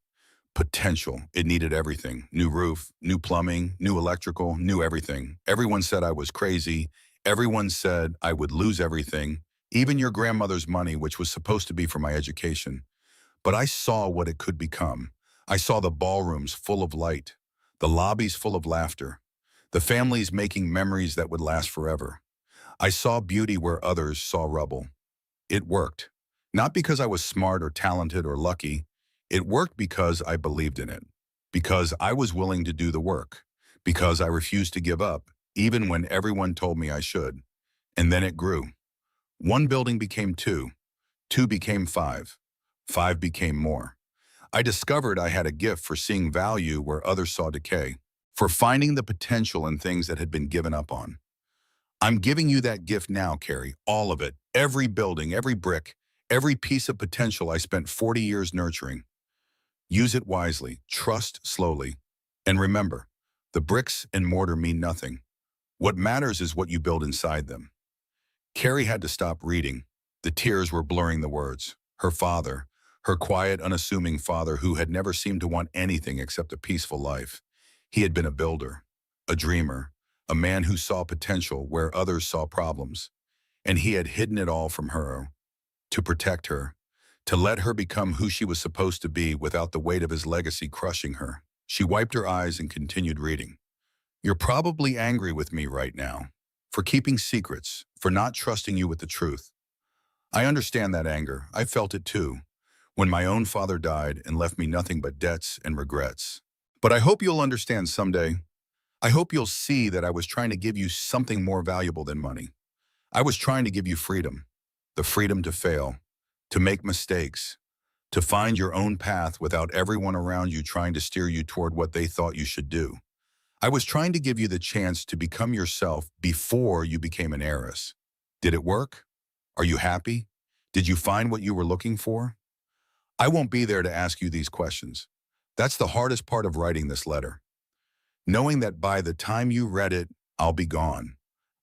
Potential. It needed everything. New roof, new plumbing, new electrical, new everything. Everyone said I was crazy. Everyone said I would lose everything, even your grandmother's money, which was supposed to be for my education. But I saw what it could become. I saw the ballrooms full of light, the lobbies full of laughter, the families making memories that would last forever. I saw beauty where others saw rubble. It worked. Not because I was smart or talented or lucky. It worked because I believed in it. Because I was willing to do the work. Because I refused to give up, even when everyone told me I should. And then it grew. One building became two. Two became five. Five became more. I discovered I had a gift for seeing value where others saw decay. For finding the potential in things that had been given up on. I'm giving you that gift now, Carrie, all of it, every building, every brick, every piece of potential I spent 40 years nurturing. Use it wisely, trust slowly, and remember, the bricks and mortar mean nothing. What matters is what you build inside them. Carrie had to stop reading. The tears were blurring the words. Her father, her quiet, unassuming father who had never seemed to want anything except a peaceful life. He had been a builder, a dreamer, a man who saw potential where others saw problems. And he had hidden it all from her, to protect her, to let her become who she was supposed to be without the weight of his legacy crushing her. She wiped her eyes and continued reading. You're probably angry with me right now, for keeping secrets, for not trusting you with the truth. I understand that anger. I felt it too, when my own father died and left me nothing but debts and regrets. But I hope you'll understand someday. I hope you'll see that I was trying to give you something more valuable than money. I was trying to give you freedom, the freedom to fail, to make mistakes, to find your own path without everyone around you trying to steer you toward what they thought you should do. I was trying to give you the chance to become yourself before you became an heiress. Did it work? Are you happy? Did you find what you were looking for? I won't be there to ask you these questions. That's the hardest part of writing this letter. Knowing that by the time you read it, I'll be gone.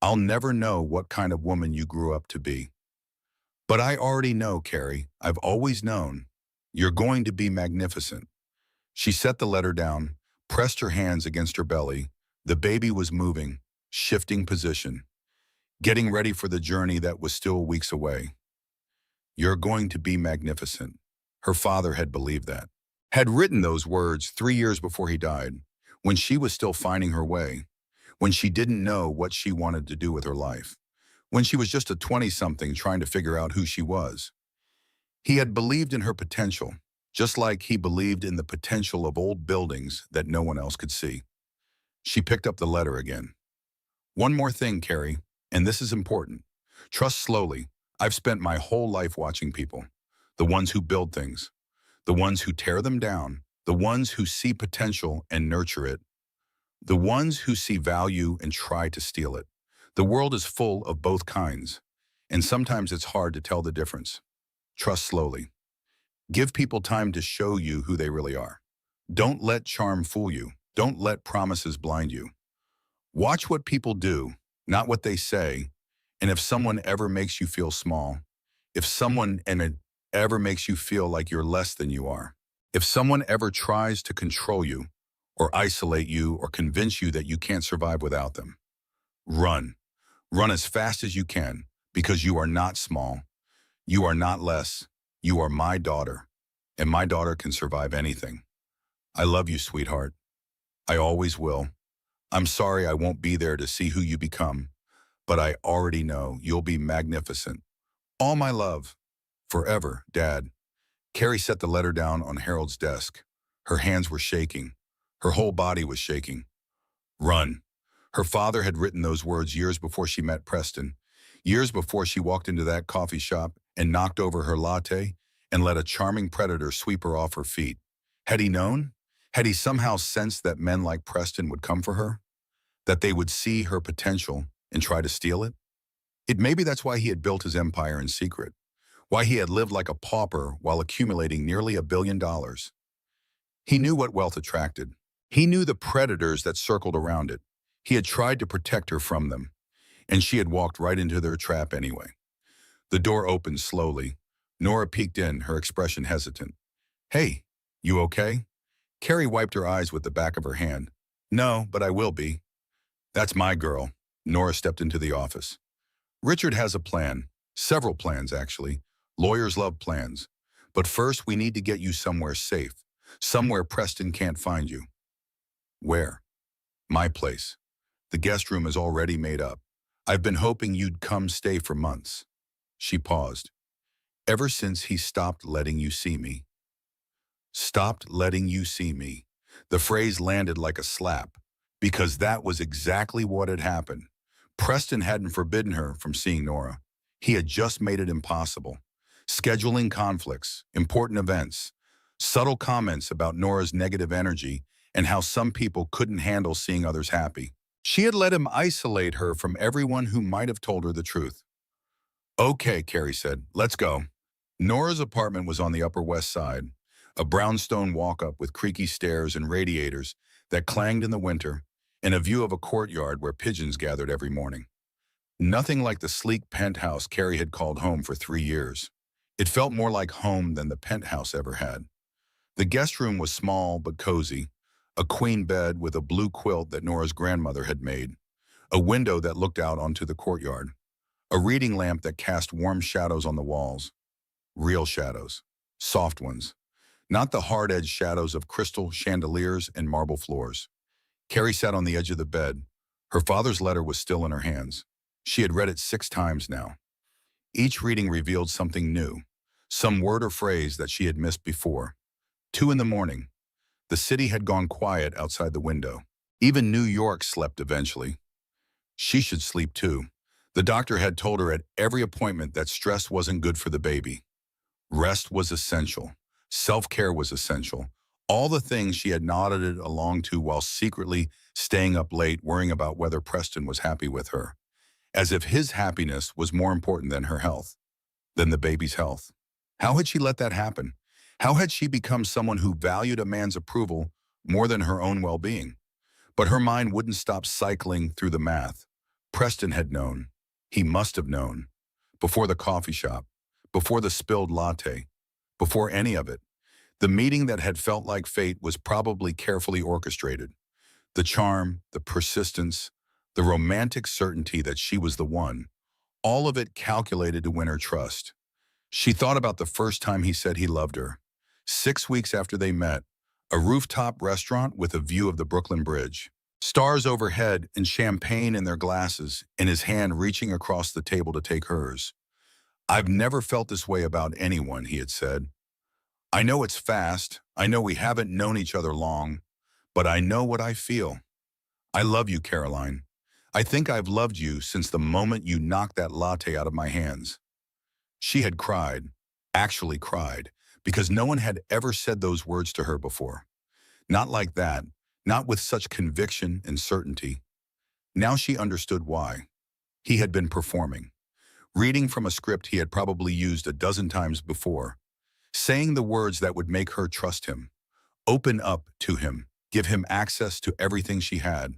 I'll never know what kind of woman you grew up to be. But I already know, Carrie, I've always known, you're going to be magnificent. She set the letter down, pressed her hands against her belly. The baby was moving, shifting position, getting ready for the journey that was still weeks away. You're going to be magnificent. Her father had believed that, had written those words 3 years before he died, when she was still finding her way, when she didn't know what she wanted to do with her life, when she was just a 20-something trying to figure out who she was. He had believed in her potential, just like he believed in the potential of old buildings that no one else could see. She picked up the letter again. One more thing, Carrie, and this is important. Trust slowly. I've spent my whole life watching people, the ones who build things, the ones who tear them down, the ones who see potential and nurture it, the ones who see value and try to steal it. The world is full of both kinds, and sometimes it's hard to tell the difference. Trust slowly. Give people time to show you who they really are. Don't let charm fool you. Don't let promises blind you. Watch what people do, not what they say. And if someone ever makes you feel small, if someone ever makes you feel like you're less than you are, if someone ever tries to control you or isolate you or convince you that you can't survive without them, run. Run as fast as you can, because you are not small. You are not less. You are my daughter, and my daughter can survive anything. I love you, sweetheart. I always will. I'm sorry I won't be there to see who you become, but I already know you'll be magnificent. All my love. Forever, Dad. Carrie set the letter down on Harold's desk. Her hands were shaking. Her whole body was shaking. Run. Her father had written those words years before she met Preston, years before she walked into that coffee shop and knocked over her latte and let a charming predator sweep her off her feet. Had he known? Had he somehow sensed that men like Preston would come for her? That they would see her potential and try to steal it? Maybe that's why he had built his empire in secret, why he had lived like a pauper while accumulating nearly $1 billion. He knew what wealth attracted. He knew the predators that circled around it. He had tried to protect her from them, and she had walked right into their trap anyway. The door opened slowly. Nora peeked in, her expression hesitant. Hey, you okay? Carrie wiped her eyes with the back of her hand. No, but I will be. That's my girl. Nora stepped into the office. Richard has a plan. Several plans, actually. Lawyers love plans. But first, we need to get you somewhere safe. Somewhere Preston can't find you. Where? My place. The guest room is already made up. I've been hoping you'd come stay for months. She paused. Ever since he stopped letting you see me. Stopped letting you see me. The phrase landed like a slap, because that was exactly what had happened. Preston hadn't forbidden her from seeing Nora. He had just made it impossible. Scheduling conflicts, important events, subtle comments about Nora's negative energy and how some people couldn't handle seeing others happy. She had let him isolate her from everyone who might have told her the truth. Okay, Carrie said, let's go. Nora's apartment was on the Upper West Side, a brownstone walk-up with creaky stairs and radiators that clanged in the winter, and a view of a courtyard where pigeons gathered every morning. Nothing like the sleek penthouse Carrie had called home for 3 years. It felt more like home than the penthouse ever had. The guest room was small but cozy, a queen bed with a blue quilt that Nora's grandmother had made, a window that looked out onto the courtyard, a reading lamp that cast warm shadows on the walls. Real shadows. Soft ones. Not the hard-edged shadows of crystal chandeliers and marble floors. Carrie sat on the edge of the bed. Her father's letter was still in her hands. She had read it 6 times now. Each reading revealed something new, some word or phrase that she had missed before. 2 in the morning. The city had gone quiet outside the window. Even New York slept eventually. She should sleep too. The doctor had told her at every appointment that stress wasn't good for the baby. Rest was essential. Self-care was essential. All the things she had nodded along to while secretly staying up late worrying about whether Preston was happy with her. As if his happiness was more important than her health, than the baby's health. How had she let that happen? How had she become someone who valued a man's approval more than her own well-being? But her mind wouldn't stop cycling through the math. Preston had known. He must have known. Before the coffee shop, before the spilled latte, before any of it. The meeting that had felt like fate was probably carefully orchestrated. The charm, the persistence, the romantic certainty that she was the one, all of it calculated to win her trust. She thought about the first time he said he loved her. 6 weeks after they met, a rooftop restaurant with a view of the Brooklyn Bridge. Stars overhead and champagne in their glasses, and his hand reaching across the table to take hers. I've never felt this way about anyone, he had said. I know it's fast, I know we haven't known each other long, but I know what I feel. I love you, Caroline. I think I've loved you since the moment you knocked that latte out of my hands. She had cried, actually cried, because no one had ever said those words to her before. Not like that, not with such conviction and certainty. Now she understood why. He had been performing, reading from a script he had probably used a dozen times before, saying the words that would make her trust him, open up to him, give him access to everything she had.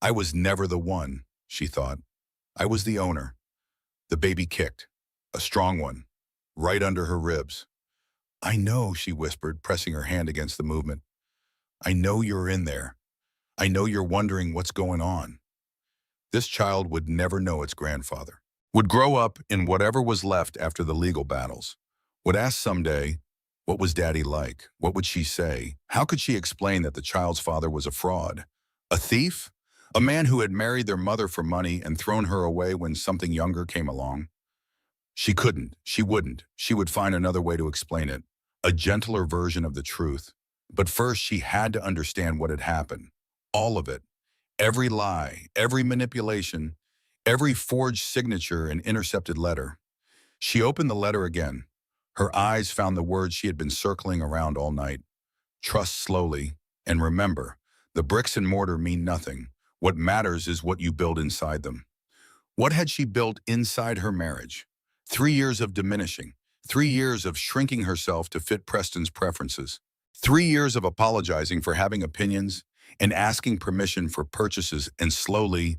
I was never the one, she thought. I was the owner. The baby kicked, a strong one, right under her ribs. I know, she whispered, pressing her hand against the movement. I know you're in there. I know you're wondering what's going on. This child would never know its grandfather, would grow up in whatever was left after the legal battles, would ask someday, what was Daddy like? What would she say? How could she explain that the child's father was a fraud? A thief? A man who had married their mother for money and thrown her away when something younger came along? She couldn't. She wouldn't. She would find another way to explain it, a gentler version of the truth. But first, she had to understand what had happened. All of it. Every lie, every manipulation, every forged signature and intercepted letter. She opened the letter again. Her eyes found the words she had been circling around all night. Trust slowly, and remember, the bricks and mortar mean nothing. What matters is what you build inside them. What had she built inside her marriage? 3 years of diminishing, 3 years of shrinking herself to fit Preston's preferences, 3 years of apologizing for having opinions and asking permission for purchases and slowly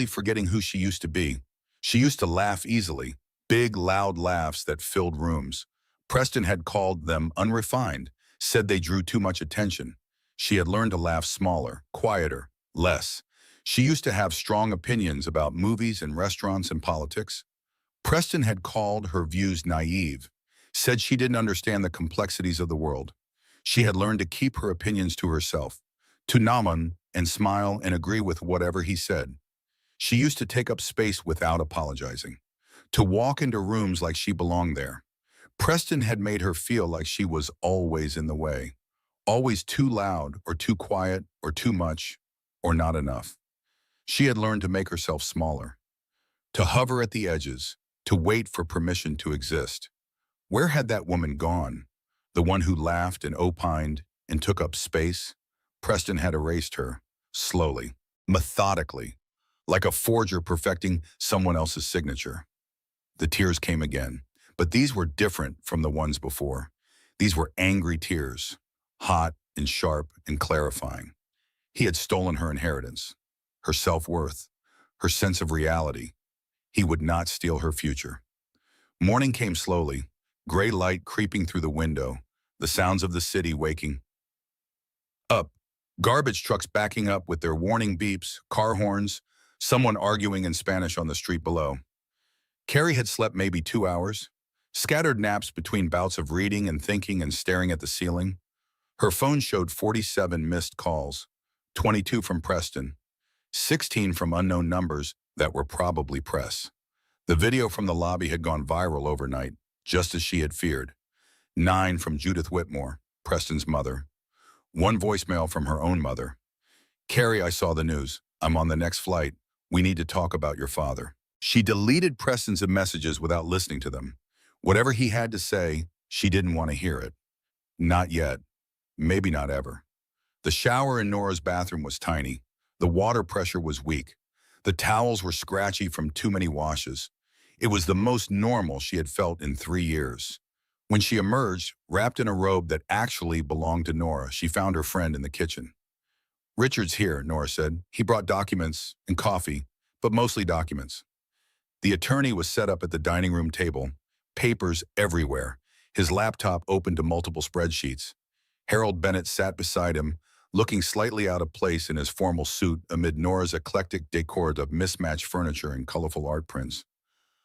forgetting who she used to be. She used to laugh easily, Big, loud laughs that filled rooms. Preston had called them unrefined, said they drew too much attention. She had learned to laugh smaller, quieter, less. She used to have strong opinions about movies and restaurants and politics. Preston had called her views naive, said she didn't understand the complexities of the world. She had learned to keep her opinions to herself, to nod and smile and agree with whatever he said. She used to take up space without apologizing, to walk into rooms like she belonged there. Preston had made her feel like she was always in the way, always too loud or too quiet or too much or not enough. She had learned to make herself smaller, to hover at the edges, to wait for permission to exist. Where had that woman gone? The one who laughed and opined and took up space? Preston had erased her, slowly, methodically, like a forger perfecting someone else's signature. The tears came again, but these were different from the ones before. These were angry tears, hot and sharp and clarifying. He had stolen her inheritance, her self-worth, her sense of reality. He would not steal her future. Morning came slowly, gray light creeping through the window, the sounds of the city waking up. Garbage trucks backing up with their warning beeps, car horns, someone arguing in Spanish on the street below. Carrie had slept maybe 2 hours, scattered naps between bouts of reading and thinking and staring at the ceiling. Her phone showed 47 missed calls, 22 from Preston, 16 from unknown numbers that were probably press. The video from the lobby had gone viral overnight, just as she had feared. 9 from Judith Whitmore, Preston's mother. 1 voicemail from her own mother. Carrie, I saw the news. I'm on the next flight. We need to talk about your father. She deleted Preston's messages without listening to them. Whatever he had to say, she didn't want to hear it. Not yet. Maybe not ever. The shower in Nora's bathroom was tiny. The water pressure was weak. The towels were scratchy from too many washes. It was the most normal she had felt in 3 years. When she emerged, wrapped in a robe that actually belonged to Nora, she found her friend in the kitchen. Richard's here, Nora said. He brought documents and coffee, but mostly documents. The attorney was set up at the dining room table, papers everywhere, his laptop open to multiple spreadsheets. Harold Bennett sat beside him, looking slightly out of place in his formal suit amid Nora's eclectic decor of mismatched furniture and colorful art prints.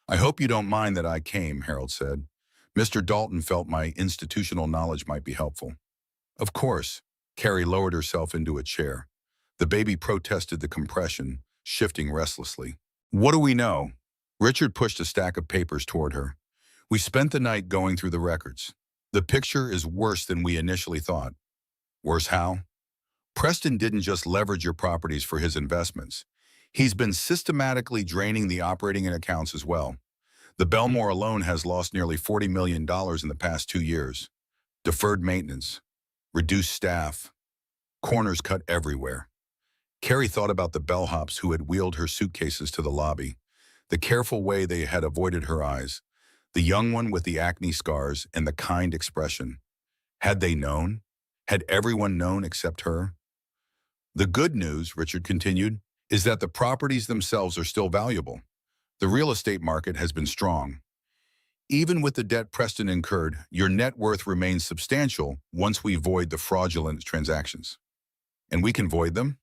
I hope you don't mind that I came, Harold said. Mr. Dalton felt my institutional knowledge might be helpful. Of course. Carrie lowered herself into a chair. The baby protested the compression, shifting restlessly. What do we know? Richard pushed a stack of papers toward her. We spent the night going through the records. The picture is worse than we initially thought. Worse how? Preston didn't just leverage your properties for his investments. He's been systematically draining the operating accounts as well. The Belmore alone has lost nearly $40 million in the past 2 years. Deferred maintenance, reduced staff, corners cut everywhere. Carrie thought about the bellhops who had wheeled her suitcases to the lobby, the careful way they had avoided her eyes, the young one with the acne scars and the kind expression. Had they known? Had everyone known except her? The good news, Richard continued, is that the properties themselves are still valuable. The real estate market has been strong. Even with the debt Preston incurred, your net worth remains substantial once we void the fraudulent transactions. And we can void them?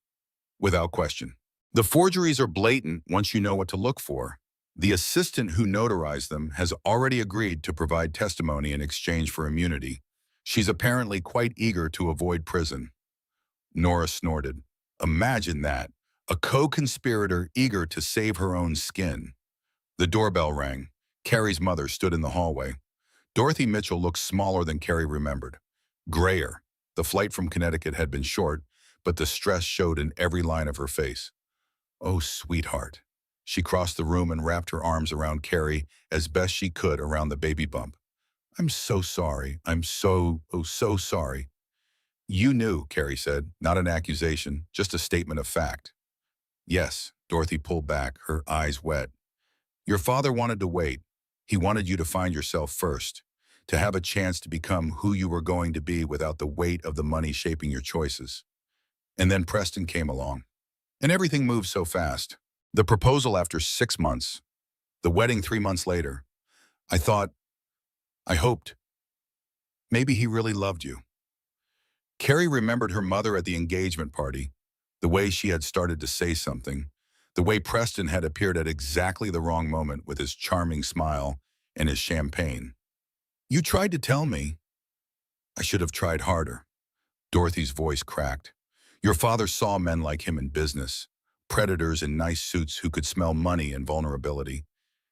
Without question. The forgeries are blatant once you know what to look for. The assistant who notarized them has already agreed to provide testimony in exchange for immunity. She's apparently quite eager to avoid prison. Nora snorted. Imagine that. A co-conspirator eager to save her own skin. The doorbell rang. Carrie's mother stood in the hallway. Dorothy Mitchell looked smaller than Carrie remembered. Grayer. The flight from Connecticut had been short, but the stress showed in every line of her face. Oh, sweetheart. She crossed the room and wrapped her arms around Carrie as best she could around the baby bump. I'm so sorry. I'm so sorry. You knew, Carrie said, not an accusation, just a statement of fact. Yes, Dorothy pulled back, her eyes wet. Your father wanted to wait. He wanted you to find yourself first, to have a chance to become who you were going to be without the weight of the money shaping your choices. And then Preston came along. And everything moved so fast. The proposal after 6 months. The wedding 3 months later. I thought, I hoped, maybe he really loved you. Carrie remembered her mother at the engagement party, the way she had started to say something, the way Preston had appeared at exactly the wrong moment with his charming smile and his champagne. You tried to tell me. I should have tried harder. Dorothy's voice cracked. Your father saw men like him in business, predators in nice suits who could smell money and vulnerability.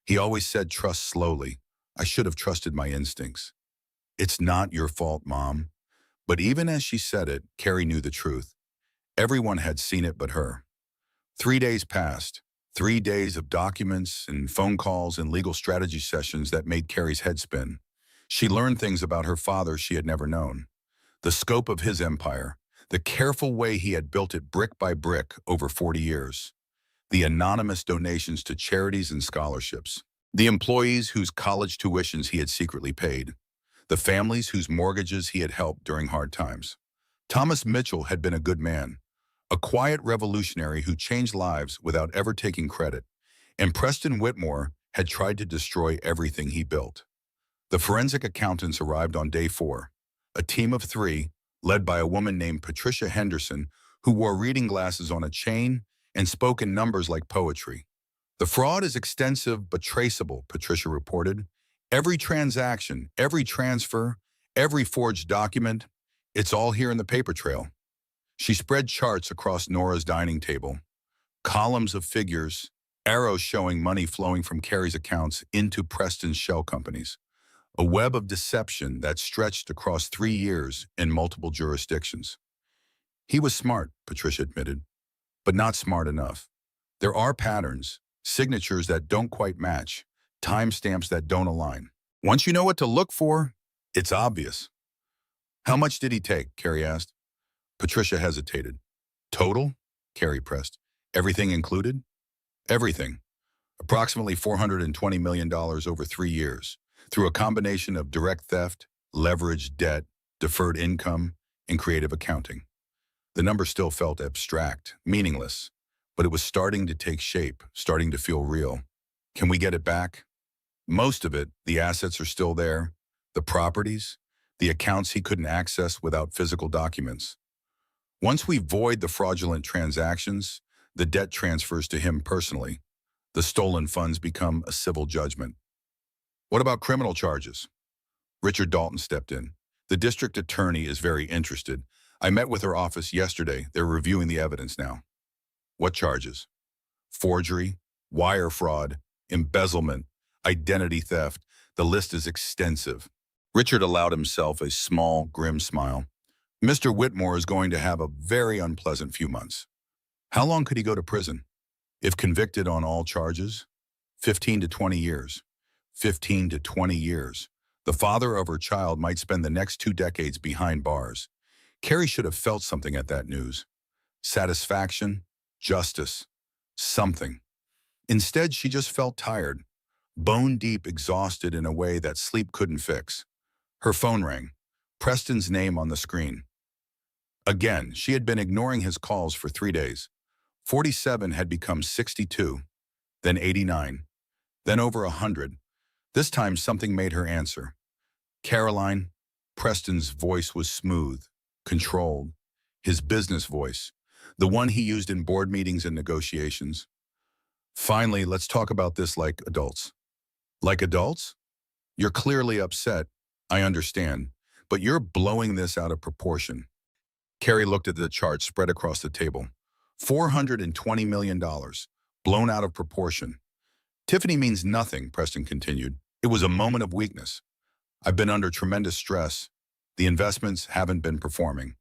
He always said trust slowly. I should have trusted my instincts. It's not your fault, Mom. But even as she said it, Carrie knew the truth. Everyone had seen it but her. 3 days passed. 3 days of documents and phone calls and legal strategy sessions that made Carrie's head spin. She learned things about her father she had never known. The scope of his empire, the careful way he had built it brick by brick over 40 years, the anonymous donations to charities and scholarships, the employees whose college tuitions he had secretly paid, the families whose mortgages he had helped during hard times. Thomas Mitchell had been a good man, a quiet revolutionary who changed lives without ever taking credit, and Preston Whitmore had tried to destroy everything he built. The forensic accountants arrived on day 4, a team of 3, led by a woman named Patricia Henderson, who wore reading glasses on a chain and spoke in numbers like poetry. The fraud is extensive but traceable, Patricia reported. Every transaction, every transfer, every forged document, it's all here in the paper trail. She spread charts across Nora's dining table, columns of figures, arrows showing money flowing from Carrie's accounts into Preston's shell companies. A web of deception that stretched across 3 years in multiple jurisdictions. He was smart, Patricia admitted, but not smart enough. There are patterns, signatures that don't quite match, timestamps that don't align. Once you know what to look for, it's obvious. How much did he take? Carrie asked. Patricia hesitated. Total? Carrie pressed. Everything included? Everything. Approximately $420 million over 3 years, through a combination of direct theft, leveraged debt, deferred income, and creative accounting. The number still felt abstract, meaningless, but it was starting to take shape, starting to feel real. Can we get it back? Most of it, the assets are still there, the properties, the accounts he couldn't access without physical documents. Once we void the fraudulent transactions, the debt transfers to him personally. The stolen funds become a civil judgment. What about criminal charges? Richard Dalton stepped in. The district attorney is very interested. I met with her office yesterday. They're reviewing the evidence now. What charges? Forgery, wire fraud, embezzlement, identity theft. The list is extensive. Richard allowed himself a small, grim smile. Mr. Whitmore is going to have a very unpleasant few months. How long could he go to prison? If convicted on all charges? 15 to 20 years. 15 to 20 years. The father of her child might spend the next 2 decades behind bars. Carrie should have felt something at that news. Satisfaction, justice, something. Instead, she just felt tired, bone-deep exhausted in a way that sleep couldn't fix. Her phone rang. Preston's name on the screen. Again, she had been ignoring his calls for 3 days. 47 had become 62, then 89, then over 100. This time something made her answer. Caroline. Preston's voice was smooth, controlled. His business voice, the one he used in board meetings and negotiations. Finally, let's talk about this like adults. Like adults? You're clearly upset, I understand, but you're blowing this out of proportion. Carrie looked at the chart spread across the table. $420 million, blown out of proportion. Tiffany means nothing, Preston continued. It was a moment of weakness. I've been under tremendous stress. The investments haven't been performing.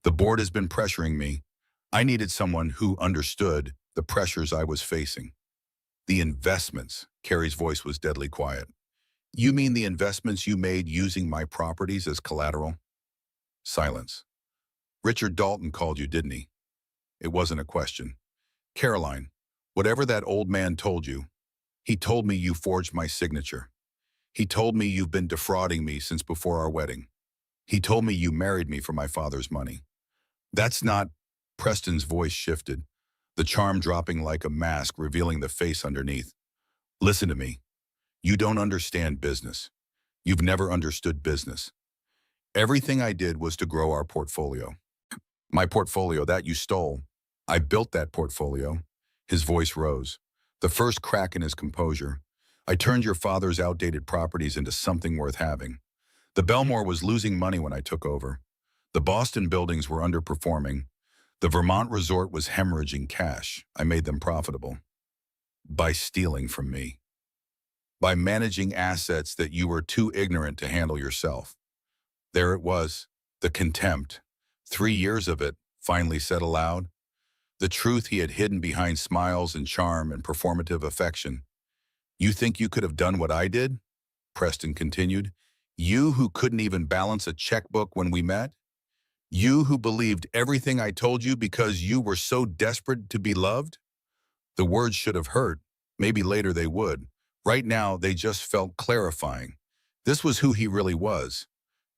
The board has been pressuring me. I needed someone who understood the pressures I was facing. The investments, Carrie's voice was deadly quiet. You mean the investments you made using my properties as collateral? Silence. Richard Dalton called you, didn't he? It wasn't a question. Caroline, whatever that old man told you, he told me you forged my signature. He told me you've been defrauding me since before our wedding. He told me you married me for my father's money. That's not... Preston's voice shifted, the charm dropping like a mask, revealing the face underneath. Listen to me. You don't understand business. You've never understood business. Everything I did was to grow our portfolio. My portfolio that you stole. I built that portfolio. His voice rose, the first crack in his composure. I turned your father's outdated properties into something worth having. The Belmore was losing money when I took over. The Boston buildings were underperforming. The Vermont resort was hemorrhaging cash. I made them profitable. By stealing from me. By managing assets that you were too ignorant to handle yourself. There it was, the contempt. 3 years of it, finally said aloud. The truth he had hidden behind smiles and charm and performative affection. You think you could have done what I did? Preston continued. You who couldn't even balance a checkbook when we met? You who believed everything I told you because you were so desperate to be loved? The words should have hurt. Maybe later they would. Right now, they just felt clarifying. This was who he really was.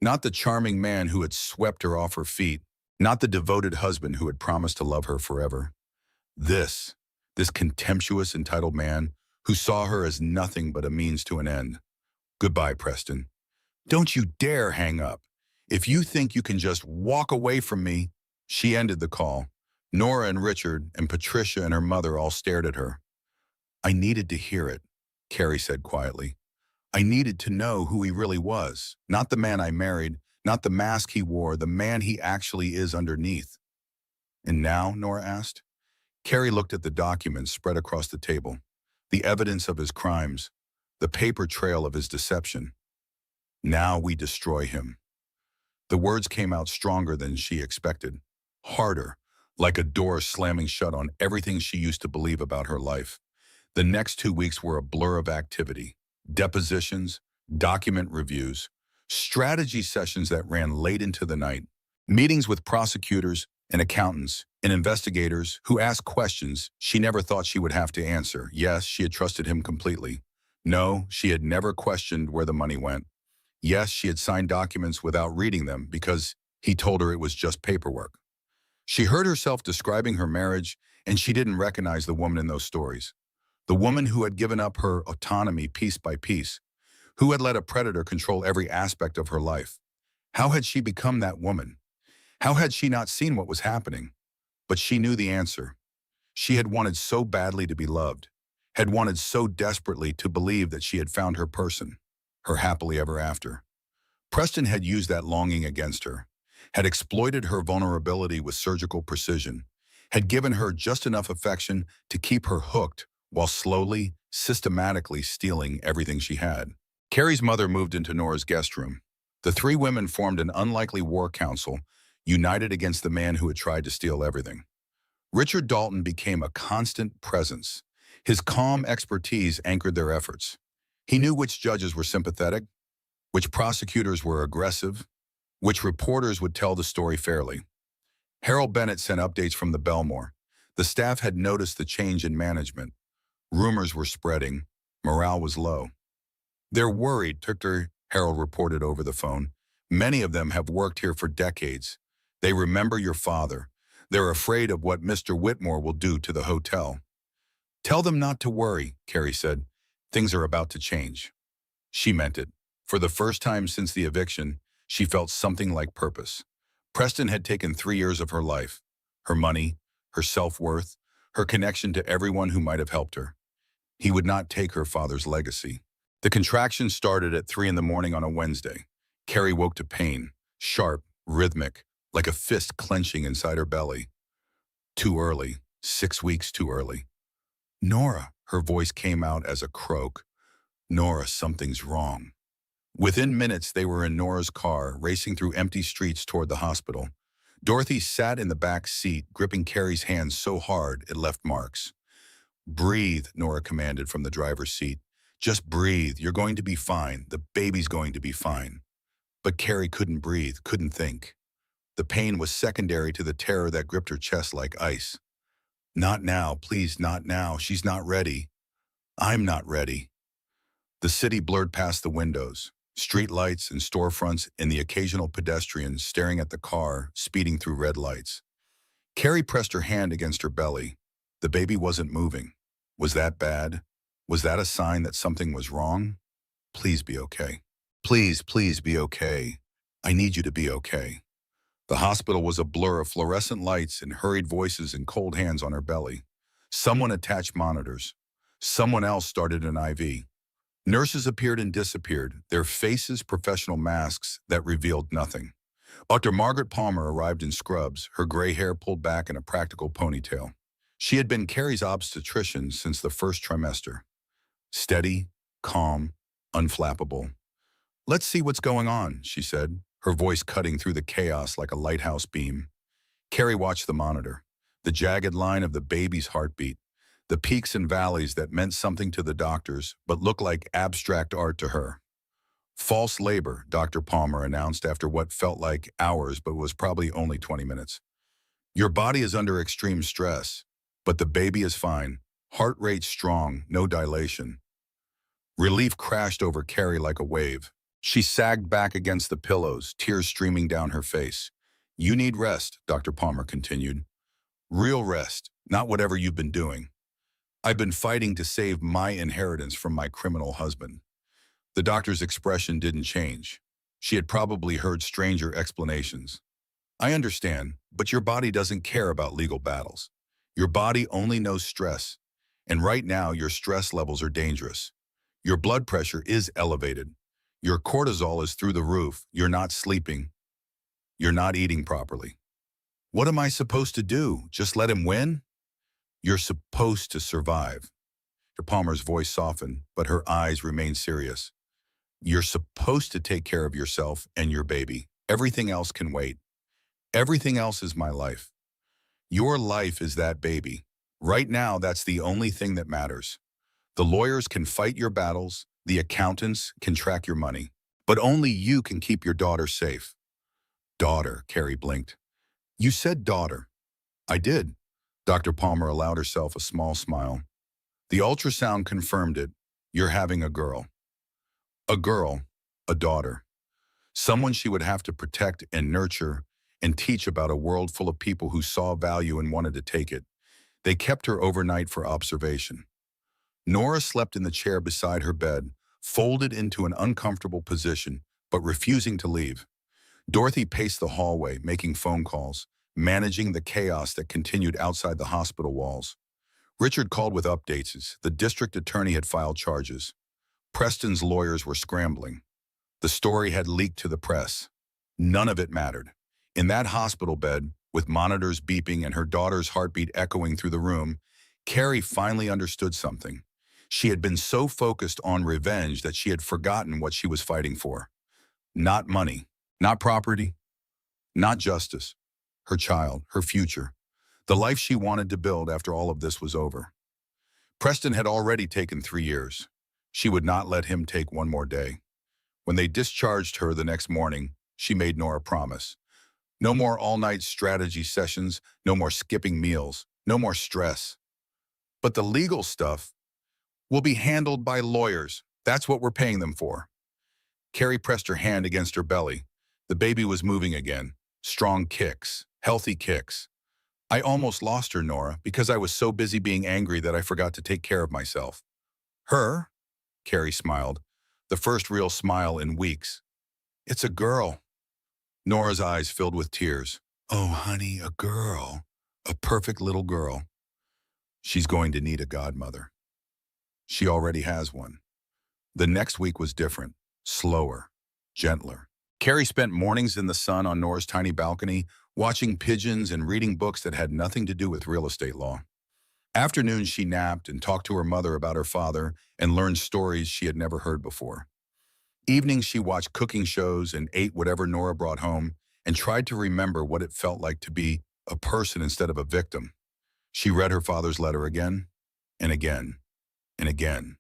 Not the charming man who had swept her off her feet. Not the devoted husband who had promised to love her forever. This contemptuous, entitled man who saw her as nothing but a means to an end. Goodbye, Preston. Don't you dare hang up. If you think you can just walk away from me. She ended the call. Nora and Richard and Patricia and her mother all stared at her. I needed to hear it, Carrie said quietly. I needed to know who he really was, not the man I married, not the mask he wore, the man he actually is underneath. And now, Nora asked. Carrie looked at the documents spread across the table, the evidence of his crimes, the paper trail of his deception. Now we destroy him. The words came out stronger than she expected, harder, like a door slamming shut on everything she used to believe about her life. The next 2 weeks were a blur of activity, depositions, document reviews, strategy sessions that ran late into the night, meetings with prosecutors and accountants and investigators who asked questions she never thought she would have to answer. Yes, she had trusted him completely. No, she had never questioned where the money went. Yes, she had signed documents without reading them because he told her it was just paperwork. She heard herself describing her marriage, and she didn't recognize the woman in those stories. The woman who had given up her autonomy piece by piece, who had let a predator control every aspect of her life. How had she become that woman? How had she not seen what was happening? But she knew the answer. She had wanted so badly to be loved, had wanted so desperately to believe that she had found her person, her happily ever after. Preston had used that longing against her, had exploited her vulnerability with surgical precision, had given her just enough affection to keep her hooked while slowly, systematically stealing everything she had. Carrie's mother moved into Nora's guest room. The three women formed an unlikely war council, united against the man who had tried to steal everything. Richard Dalton became a constant presence. His calm expertise anchored their efforts. He knew which judges were sympathetic, which prosecutors were aggressive, which reporters would tell the story fairly. Harold Bennett sent updates from the Belmore. The staff had noticed the change in management. Rumors were spreading. Morale was low. They're worried, Harold reported over the phone. Many of them have worked here for decades. They remember your father. They're afraid of what Mr. Whitmore will do to the hotel. Tell them not to worry, Carrie said. Things are about to change. She meant it. For the first time since the eviction, she felt something like purpose. Preston had taken 3 years of her life, her money, her self-worth, her connection to everyone who might have helped her. He would not take her father's legacy. The contractions started at 3 in the morning on a Wednesday. Carrie woke to pain, sharp, rhythmic, like a fist clenching inside her belly. Too early, 6 weeks too early. Nora, her voice came out as a croak. Nora, something's wrong. Within minutes, they were in Nora's car, racing through empty streets toward the hospital. Dorothy sat in the back seat, gripping Carrie's hand so hard it left marks. Breathe, Nora commanded from the driver's seat. Just breathe. You're going to be fine. The baby's going to be fine. But Carrie couldn't breathe, couldn't think. The pain was secondary to the terror that gripped her chest like ice. Not now, please, not now. She's not ready. I'm not ready. The city blurred past the windows, street lights and storefronts and the occasional pedestrian staring at the car, speeding through red lights. Carrie pressed her hand against her belly. The baby wasn't moving. Was that bad? Was that a sign that something was wrong? Please be okay. Please, please be okay. I need you to be okay. The hospital was a blur of fluorescent lights and hurried voices and cold hands on her belly. Someone attached monitors. Someone else started an IV. Nurses appeared and disappeared, their faces professional masks that revealed nothing. Dr. Margaret Palmer arrived in scrubs, her gray hair pulled back in a practical ponytail. She had been Carrie's obstetrician since the first trimester. Steady, calm, unflappable. "Let's see what's going on," she said, her voice cutting through the chaos like a lighthouse beam. Carrie watched the monitor, the jagged line of the baby's heartbeat, the peaks and valleys that meant something to the doctors but looked like abstract art to her. "False labor," Dr. Palmer announced after what felt like hours but was probably only 20 minutes. "Your body is under extreme stress, but the baby is fine. Heart rate strong, no dilation." Relief crashed over Carrie like a wave. She sagged back against the pillows, tears streaming down her face. "You need rest," Dr. Palmer continued. "Real rest, not whatever you've been doing. I've been fighting to save my inheritance from my criminal husband." The doctor's expression didn't change. She had probably heard stranger explanations. "I understand, but your body doesn't care about legal battles. Your body only knows stress, and right now your stress levels are dangerous. Your blood pressure is elevated. Your cortisol is through the roof. You're not sleeping. You're not eating properly. What am I supposed to do? Just let him win?" "You're supposed to survive." Dr. Palmer's voice softened, but her eyes remained serious. "You're supposed to take care of yourself and your baby. Everything else can wait. Everything else is my life. Your life is that baby. Right now, that's the only thing that matters. The lawyers can fight your battles, the accountants can track your money, but only you can keep your daughter safe." "Daughter," Carrie blinked. "You said daughter." "I did." Dr. Palmer allowed herself a small smile. "The ultrasound confirmed it. You're having a girl." A girl, a daughter. Someone she would have to protect and nurture and teach about a world full of people who saw value and wanted to take it. They kept her overnight for observation. Nora slept in the chair beside her bed, folded into an uncomfortable position, but refusing to leave. Dorothy paced the hallway, making phone calls, managing the chaos that continued outside the hospital walls. Richard called with updates. The district attorney had filed charges. Preston's lawyers were scrambling. The story had leaked to the press. None of it mattered. In that hospital bed, with monitors beeping and her daughter's heartbeat echoing through the room, Carrie finally understood something. She had been so focused on revenge that she had forgotten what she was fighting for. Not money, not property, not justice. Her child, her future, the life she wanted to build after all of this was over. Preston had already taken 3 years. She would not let him take one more day. When they discharged her the next morning, she made Nora a promise. No more all-night strategy sessions, no more skipping meals, no more stress. "But the legal stuff will be handled by lawyers. That's what we're paying them for." Carrie pressed her hand against her belly. The baby was moving again. Strong kicks, healthy kicks. "I almost lost her, Nora, because I was so busy being angry that I forgot to take care of myself." "Her?" Carrie smiled, the first real smile in weeks. "It's a girl." Nora's eyes filled with tears. "Oh, honey, a girl. A perfect little girl. She's going to need a godmother. She already has one." The next week was different, slower, gentler. Carrie spent mornings in the sun on Nora's tiny balcony, watching pigeons and reading books that had nothing to do with real estate law. Afternoons she napped and talked to her mother about her father and learned stories she had never heard before. Evenings she watched cooking shows and ate whatever Nora brought home and tried to remember what it felt like to be a person instead of a victim. She read her father's letter again and again and again.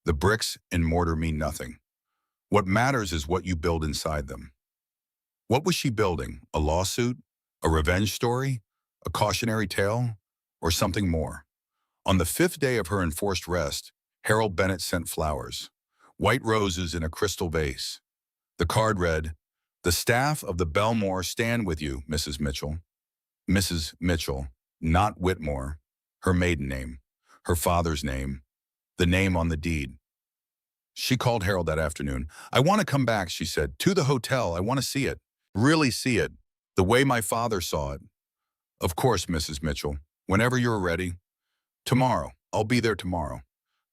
The bricks and mortar mean nothing. What matters is what you build inside them. What was she building? A lawsuit? A revenge story? A cautionary tale? Or something more? On the 5th day of her enforced rest, Harold Bennett sent flowers, white roses in a crystal vase. The card read, "The staff of the Belmore stand with you, Mrs. Mitchell." Mrs. Mitchell, not Whitmore, her maiden name, her father's name. the name on the deed. She called Harold that afternoon. "I want to come back," she said, "to the hotel. I want to see it. Really see it. The way my father saw it." "Of course, Mrs. Mitchell. Whenever you're ready. Tomorrow. I'll be there tomorrow."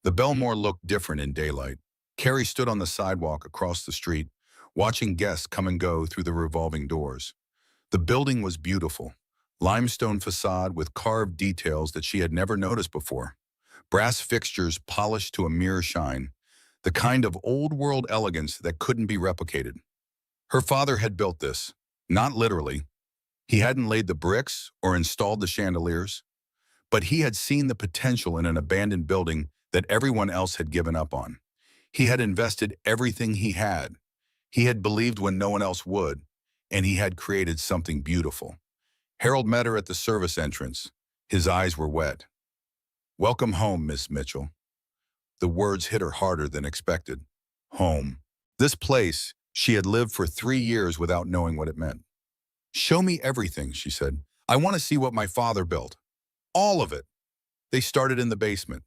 The Belmore looked different in daylight. Carrie stood on the sidewalk across the street, watching guests come and go through the revolving doors. The building was beautiful. Limestone facade with carved details that she had never noticed before. Brass fixtures polished to a mirror shine. The kind of old-world elegance that couldn't be replicated. Her father had built this. Not literally. He hadn't laid the bricks or installed the chandeliers, but he had seen the potential in an abandoned building that everyone else had given up on. He had invested everything he had. He had believed when no one else would, and he had created something beautiful. Harold met her at the service entrance. His eyes were wet. "Welcome home, Miss Mitchell." The words hit her harder than expected. Home. This place, she had lived for 3 years without knowing what it meant. "Show me everything," she said. "I want to see what my father built. All of it." They started in the basement,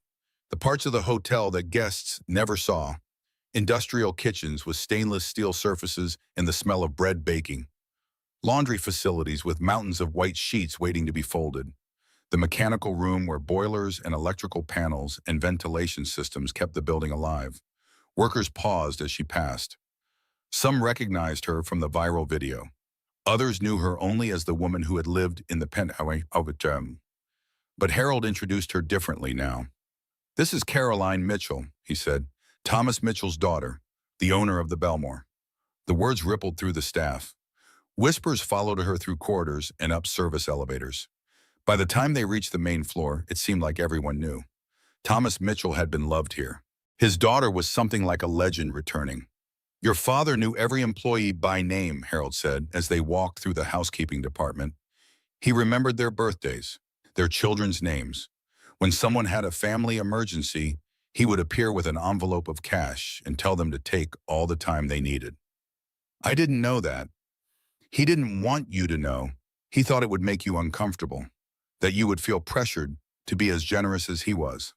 the parts of the hotel that guests never saw. Industrial kitchens with stainless steel surfaces and the smell of bread baking. Laundry facilities with mountains of white sheets waiting to be folded. The mechanical room where boilers and electrical panels and ventilation systems kept the building alive. Workers paused as she passed. Some recognized her from the viral video. Others knew her only as the woman who had lived in the penthouse of a gem. But Harold introduced her differently now. "This is Caroline Mitchell," he said, "Thomas Mitchell's daughter, the owner of the Belmore." The words rippled through the staff. Whispers followed her through corridors and up service elevators. By the time they reached the main floor, it seemed like everyone knew. Thomas Mitchell had been loved here. His daughter was something like a legend returning. "Your father knew every employee by name," Harold said as they walked through the housekeeping department. "He remembered their birthdays, their children's names. When someone had a family emergency, he would appear with an envelope of cash and tell them to take all the time they needed." "I didn't know that." "He didn't want you to know. He thought it would make you uncomfortable, that you would feel pressured to be as generous as he was."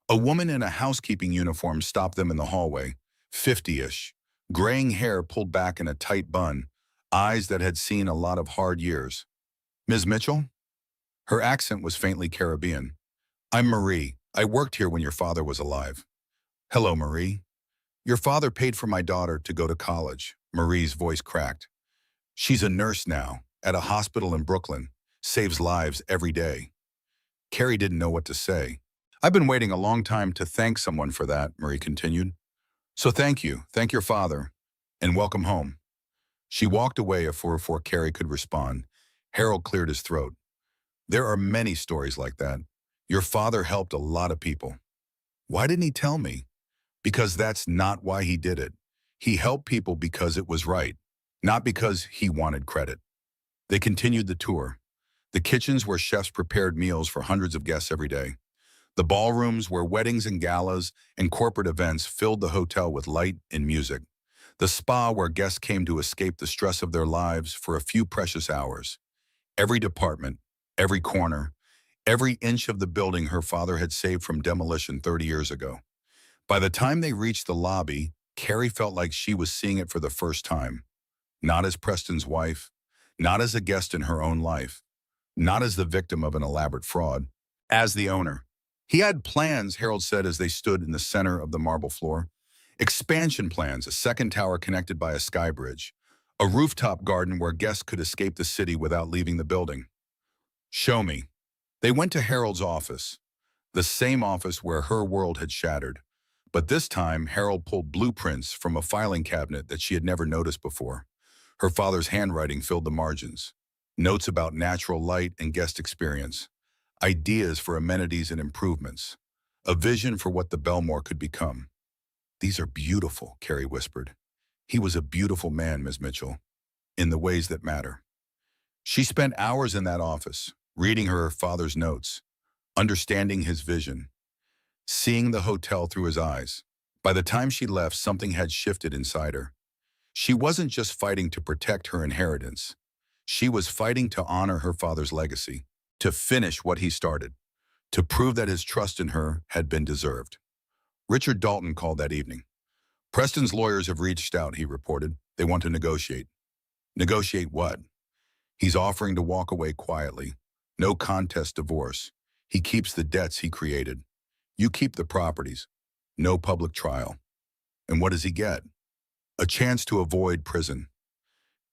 A woman in a housekeeping uniform stopped them in the hallway, 50-ish, graying hair pulled back in a tight bun, eyes that had seen a lot of hard years. "Ms. Mitchell?" Her accent was faintly Caribbean. "I'm Marie. I worked here when your father was alive." "Hello, Marie." "Your father paid for my daughter to go to college." Marie's voice cracked. "She's a nurse now, at a hospital in Brooklyn. Saves lives every day." Carrie didn't know what to say. "I've been waiting a long time to thank someone for that," Marie continued. "So thank you, thank your father, and welcome home." She walked away before Carrie could respond. Harold cleared his throat. "There are many stories like that. Your father helped a lot of people." "Why didn't he tell me?" "Because that's not why he did it. He helped people because it was right, not because he wanted credit." They continued the tour. The kitchens where chefs prepared meals for hundreds of guests every day. The ballrooms where weddings and galas and corporate events filled the hotel with light and music. The spa where guests came to escape the stress of their lives for a few precious hours. Every department, every corner, every inch of the building her father had saved from demolition 30 years ago. By the time they reached the lobby, Carrie felt like she was seeing it for the first time. Not as Preston's wife, not as a guest in her own life, not as the victim of an elaborate fraud, as the owner. He had plans, Harold said as they stood in the center of the marble floor. Expansion plans, a second tower connected by a sky bridge, a rooftop garden where guests could escape the city without leaving the building. "Show me." They went to Harold's office, the same office where her world had shattered. But this time, Harold pulled blueprints from a filing cabinet that she had never noticed before. Her father's handwriting filled the margins. Notes about natural light and guest experience. Ideas for amenities and improvements. A vision for what the Belmore could become. "These are beautiful," Carrie whispered. "He was a beautiful man, Ms. Mitchell, in the ways that matter." She spent hours in that office, reading her father's notes, understanding his vision, seeing the hotel through his eyes. By the time she left, something had shifted inside her. She wasn't just fighting to protect her inheritance. She was fighting to honor her father's legacy, to finish what he started, to prove that his trust in her had been deserved. Richard Dalton called that evening. Preston's lawyers have reached out, he reported. They want to negotiate. Negotiate what? He's offering to walk away quietly. No contest divorce. He keeps the debts he created. You keep the properties. No public trial. And what does he get? A chance to avoid prison.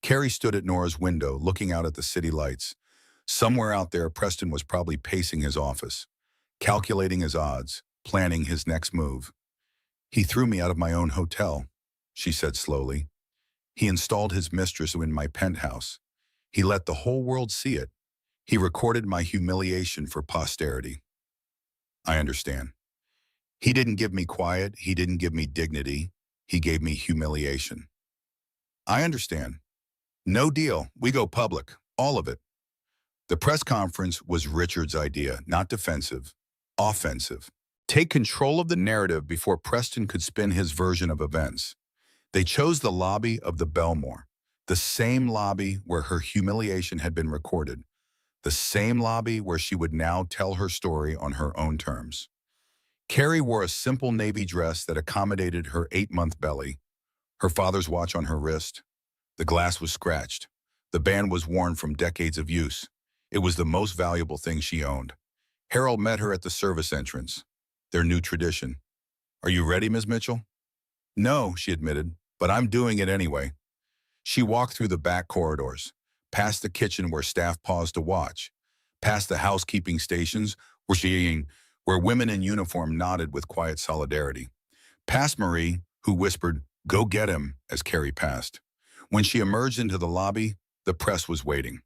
Carrie stood at Nora's window, looking out at the city lights. Somewhere out there, Preston was probably pacing his office, calculating his odds, planning his next move. He threw me out of my own hotel, she said slowly. He installed his mistress in my penthouse. He let the whole world see it. He recorded my humiliation for posterity. I understand. He didn't give me quiet. He didn't give me dignity. He gave me humiliation. I understand. No deal. We go public. All of it. The press conference was Richard's idea, not defensive, offensive. Take control of the narrative before Preston could spin his version of events. They chose the lobby of the Billionaire, the same lobby where her humiliation had been recorded, the same lobby where she would now tell her story on her own terms. Carrie wore a simple navy dress that accommodated her 8-month belly, her father's watch on her wrist. The glass was scratched. The band was worn from decades of use. It was the most valuable thing she owned. Harold met her at the service entrance, their new tradition. Are you ready, Ms. Mitchell? No, she admitted, but I'm doing it anyway. She walked through the back corridors, past the kitchen where staff paused to watch, past the housekeeping stations where women in uniform nodded with quiet solidarity, past Marie, who whispered, "Go get him," as Carrie passed. When she emerged into the lobby, the press was waiting.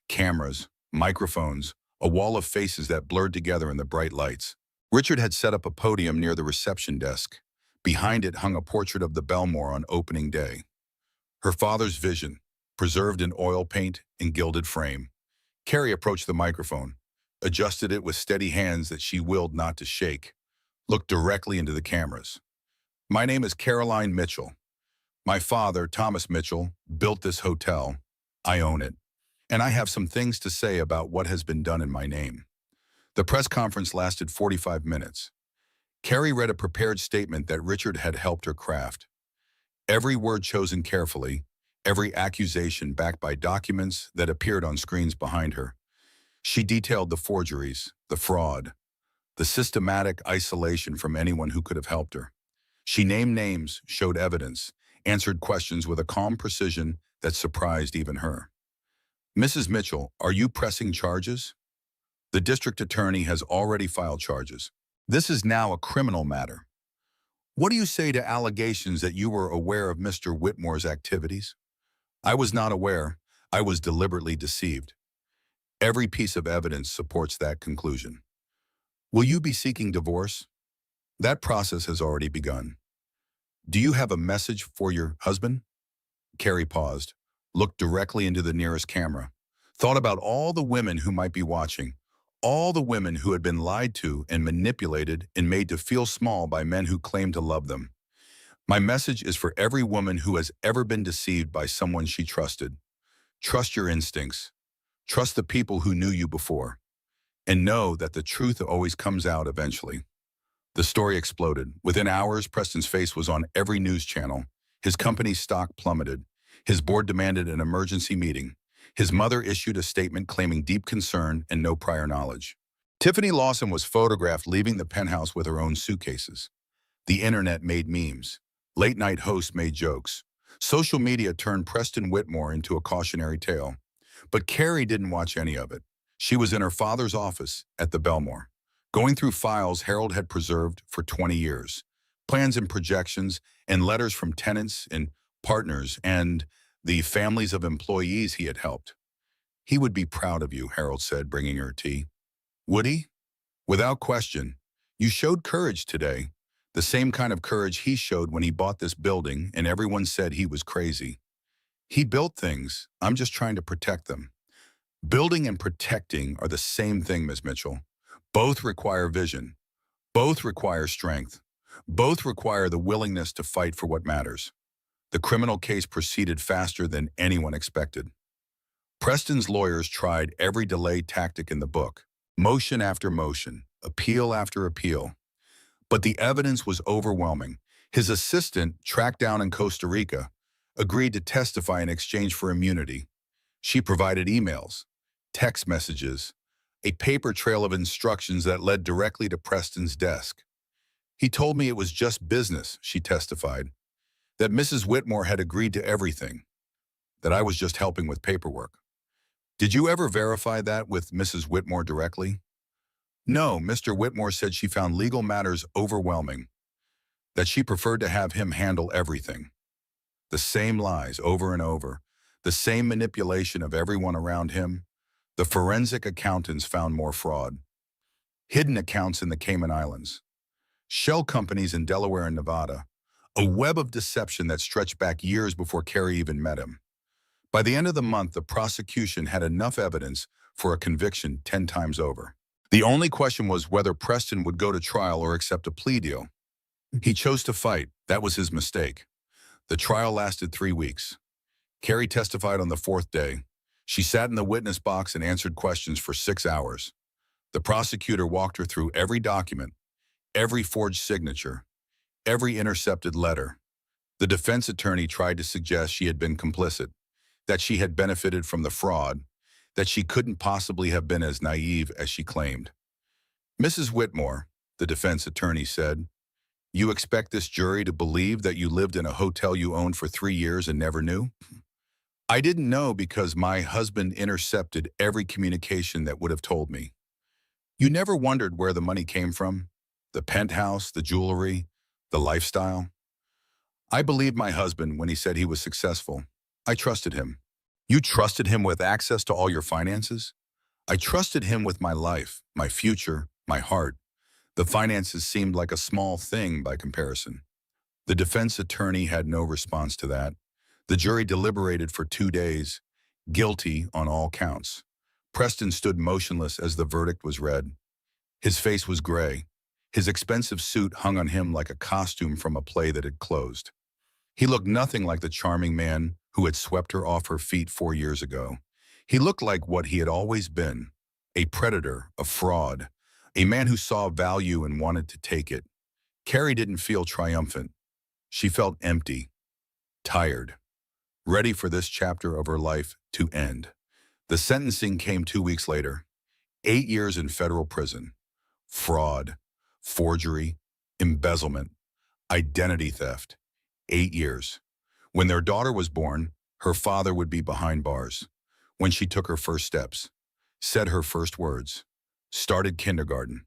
Cameras, microphones, a wall of faces that blurred together in the bright lights. Richard had set up a podium near the reception desk. Behind it hung a portrait of the Billionaire on opening day. Her father's vision, preserved in oil paint and gilded frame. Carrie approached the microphone, adjusted it with steady hands that she willed not to shake, looked directly into the cameras. My name is Caroline Mitchell. My father, Thomas Mitchell, built this hotel. I own it. And I have some things to say about what has been done in my name. The press conference lasted 45 minutes. Carrie read a prepared statement that Richard had helped her craft. Every word chosen carefully, every accusation backed by documents that appeared on screens behind her. She detailed the forgeries, the fraud, the systematic isolation from anyone who could have helped her. She named names, showed evidence, answered questions with a calm precision that surprised even her. Mrs. Mitchell, are you pressing charges? The district attorney has already filed charges. This is now a criminal matter. What do you say to allegations that you were aware of Mr. Whitmore's activities? I was not aware. I was deliberately deceived. Every piece of evidence supports that conclusion. Will you be seeking divorce? That process has already begun. Do you have a message for your husband? Carrie paused, looked directly into the nearest camera, thought about all the women who might be watching, all the women who had been lied to and manipulated and made to feel small by men who claimed to love them. My message is for every woman who has ever been deceived by someone she trusted. Trust your instincts. Trust the people who knew you before. And know that the truth always comes out eventually. The story exploded. Within hours, Preston's face was on every news channel. His company's stock plummeted. His board demanded an emergency meeting. His mother issued a statement claiming deep concern and no prior knowledge. Tiffany Lawson was photographed leaving the penthouse with her own suitcases. The internet made memes. Late-night hosts made jokes. Social media turned Preston Whitmore into a cautionary tale. But Carrie didn't watch any of it. She was in her father's office at the Billionaire, going through files Harold had preserved for 20 years, plans and projections, and letters from tenants and partners and the families of employees he had helped. He would be proud of you, Harold said, bringing her tea. Would he? Without question. You showed courage today, the same kind of courage he showed when he bought this building and everyone said he was crazy. He built things. I'm just trying to protect them. Building and protecting are the same thing, Ms. Mitchell. Both require vision. Both require strength. Both require the willingness to fight for what matters. The criminal case proceeded faster than anyone expected. Preston's lawyers tried every delay tactic in the book, motion after motion, appeal after appeal. But the evidence was overwhelming. His assistant, tracked down in Costa Rica, agreed to testify in exchange for immunity. She provided emails, text messages, a paper trail of instructions that led directly to Preston's desk. He told me it was just business, she testified, that Mrs. Whitmore had agreed to everything, that I was just helping with paperwork. Did you ever verify that with Mrs. Whitmore directly? No, Mr. Whitmore said she found legal matters overwhelming, that she preferred to have him handle everything. The same lies over and over, the same manipulation of everyone around him. The forensic accountants found more fraud. Hidden accounts in the Cayman Islands, shell companies in Delaware and Nevada, a web of deception that stretched back years before Carrie even met him. By the end of the month, the prosecution had enough evidence for a conviction 10 times over. The only question was whether Preston would go to trial or accept a plea deal. He chose to fight. That was his mistake. The trial lasted 3 weeks. Carrie testified on the 4th day. She sat in the witness box and answered questions for 6 hours. The prosecutor walked her through every document, every forged signature, every intercepted letter. The defense attorney tried to suggest she had been complicit, that she had benefited from the fraud, that she couldn't possibly have been as naive as she claimed. Mrs. Whitmore, the defense attorney said, you expect this jury to believe that you lived in a hotel you owned for 3 years and never knew? I didn't know because my husband intercepted every communication that would have told me. You never wondered where the money came from? The penthouse, the jewelry, the lifestyle? I believed my husband when he said he was successful. I trusted him. You trusted him with access to all your finances? I trusted him with my life, my future, my heart. The finances seemed like a small thing by comparison. The defense attorney had no response to that. The jury deliberated for 2 days, guilty on all counts. Preston stood motionless as the verdict was read. His face was gray. His expensive suit hung on him like a costume from a play that had closed. He looked nothing like the charming man who had swept her off her feet 4 years ago. He looked like what he had always been, a predator, a fraud, a man who saw value and wanted to take it. Carrie didn't feel triumphant. She felt empty, tired, ready for this chapter of her life to end. The sentencing came 2 weeks later. 8 years in federal prison. Fraud, forgery, embezzlement, identity theft. 8 years. When their daughter was born, her father would be behind bars. When she took her first steps, said her first words, started kindergarten,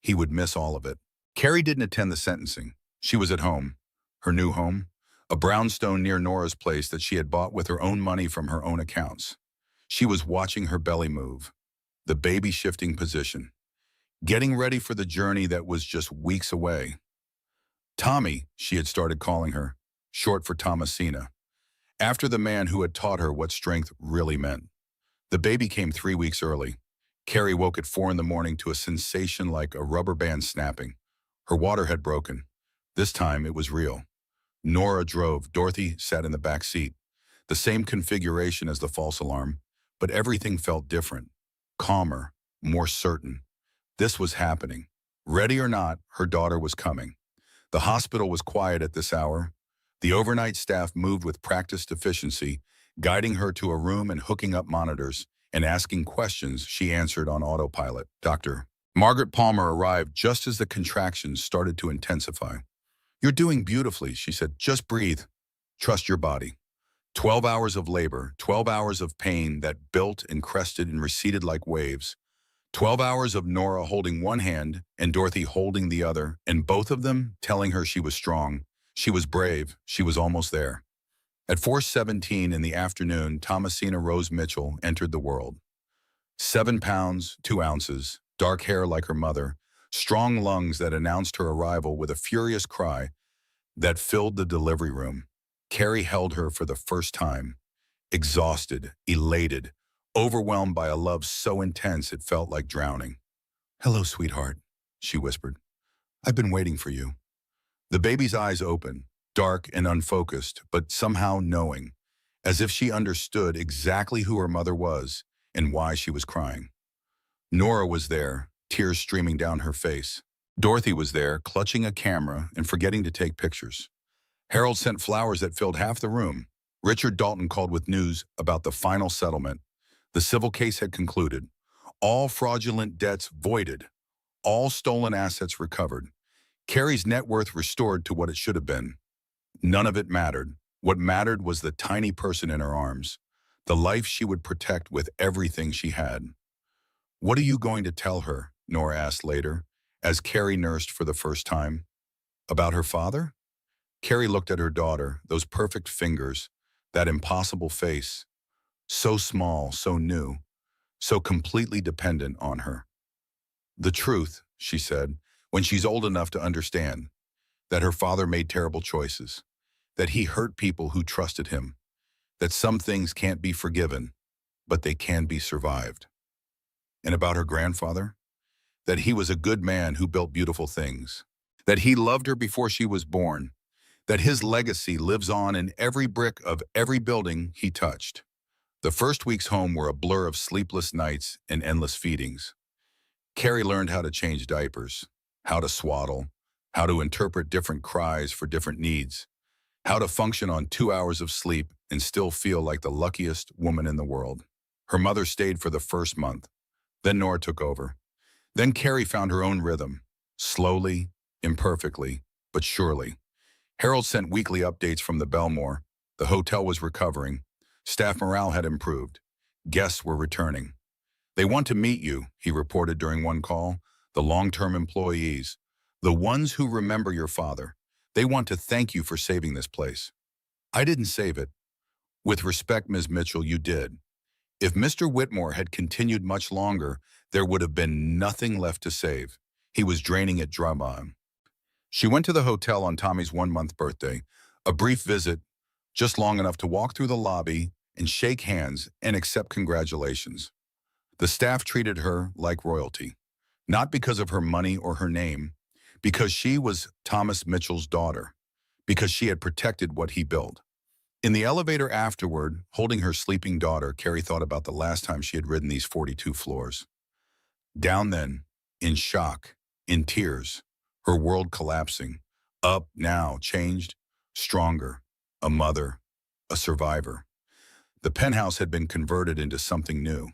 he would miss all of it. Carrie didn't attend the sentencing. She was at home, her new home, a brownstone near Nora's place that she had bought with her own money from her own accounts. She was watching her belly move, the baby shifting position, getting ready for the journey that was just weeks away. Tommy, she had started calling her, short for Thomasina, after the man who had taught her what strength really meant. The baby came 3 weeks early. Carrie woke at 4 in the morning to a sensation like a rubber band snapping. Her water had broken. This time it was real. Nora drove. Dorothy sat in the back seat. The same configuration as the false alarm, but everything felt different, calmer, more certain. This was happening. Ready or not, her daughter was coming. The hospital was quiet at this hour. The overnight staff moved with practiced efficiency, guiding her to a room and hooking up monitors and asking questions she answered on autopilot. Dr. Margaret Palmer arrived just as the contractions started to intensify. You're doing beautifully, she said. Just breathe. Trust your body. 12 hours of labor, 12 hours of pain that built and crested and receded like waves. 12 hours of Nora holding one hand and Dorothy holding the other, and both of them telling her she was strong, she was brave, she was almost there. At 4:17 in the afternoon, Thomasina Rose Mitchell entered the world. 7 pounds, 2 ounces, dark hair like her mother, strong lungs that announced her arrival with a furious cry that filled the delivery room. Carrie held her for the first time, exhausted, elated, overwhelmed by a love so intense it felt like drowning. Hello, sweetheart, she whispered. I've been waiting for you. The baby's eyes opened, dark and unfocused, but somehow knowing, as if she understood exactly who her mother was and why she was crying. Nora was there, tears streaming down her face. Dorothy was there, clutching a camera and forgetting to take pictures. Harold sent flowers that filled half the room. Richard Dalton called with news about the final settlement. The civil case had concluded. All fraudulent debts voided. All stolen assets recovered. Carrie's net worth restored to what it should have been. None of it mattered. What mattered was the tiny person in her arms, the life she would protect with everything she had. "What are you going to tell her?" Nora asked later, as Carrie nursed for the first time. "About her father?" Carrie looked at her daughter, those perfect fingers, that impossible face, so small, so new, so completely dependent on her. "The truth," she said, "when she's old enough to understand, that her father made terrible choices, that he hurt people who trusted him, that some things can't be forgiven, but they can be survived." And about her grandfather, that he was a good man who built beautiful things, that he loved her before she was born, that his legacy lives on in every brick of every building he touched. The first weeks home were a blur of sleepless nights and endless feedings. Carrie learned how to change diapers, how to swaddle, how to interpret different cries for different needs, how to function on 2 hours of sleep and still feel like the luckiest woman in the world. Her mother stayed for the first month. Then Nora took over. Then Carrie found her own rhythm, slowly, imperfectly, but surely. Harold sent weekly updates from the Belmore. The hotel was recovering. Staff morale had improved. Guests were returning. "They want to meet you," he reported during one call. "The long-term employees, the ones who remember your father. They want to thank you for saving this place." "I didn't save it." "With respect, Ms. Mitchell, you did. If Mr. Whitmore had continued much longer, there would have been nothing left to save. He was draining it dry." She went to the hotel on Tommy's 1-month birthday, a brief visit, just long enough to walk through the lobby and shake hands and accept congratulations. The staff treated her like royalty, not because of her money or her name, because she was Thomas Mitchell's daughter, because she had protected what he built. In the elevator afterward, holding her sleeping daughter, Carrie thought about the last time she had ridden these 42 floors. Down then, in shock, in tears, her world collapsing. Up now, changed, stronger, a mother, a survivor. The penthouse had been converted into something new.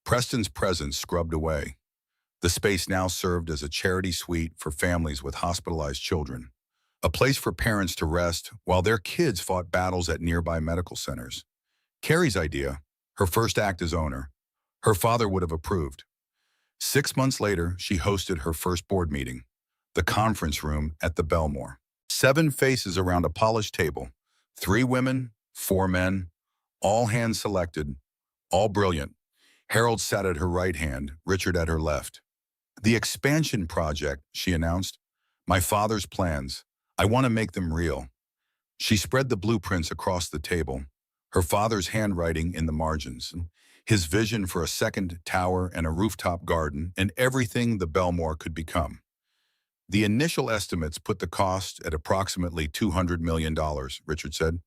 Preston's presence scrubbed away. The space now served as a charity suite for families with hospitalized children, a place for parents to rest while their kids fought battles at nearby medical centers. Carrie's idea, her first act as owner, her father would have approved. 6 months later, she hosted her first board meeting, the conference room at the Belmore. 7 faces around a polished table, 3 women, 4 men, all hand-selected, all brilliant. Harold sat at her right hand, Richard at her left. "The expansion project," she announced. "My father's plans. I want to make them real." She spread the blueprints across the table, her father's handwriting in the margins, his vision for a second tower and a rooftop garden and everything the Belmore could become. "The initial estimates put the cost at approximately $200 million, Richard said.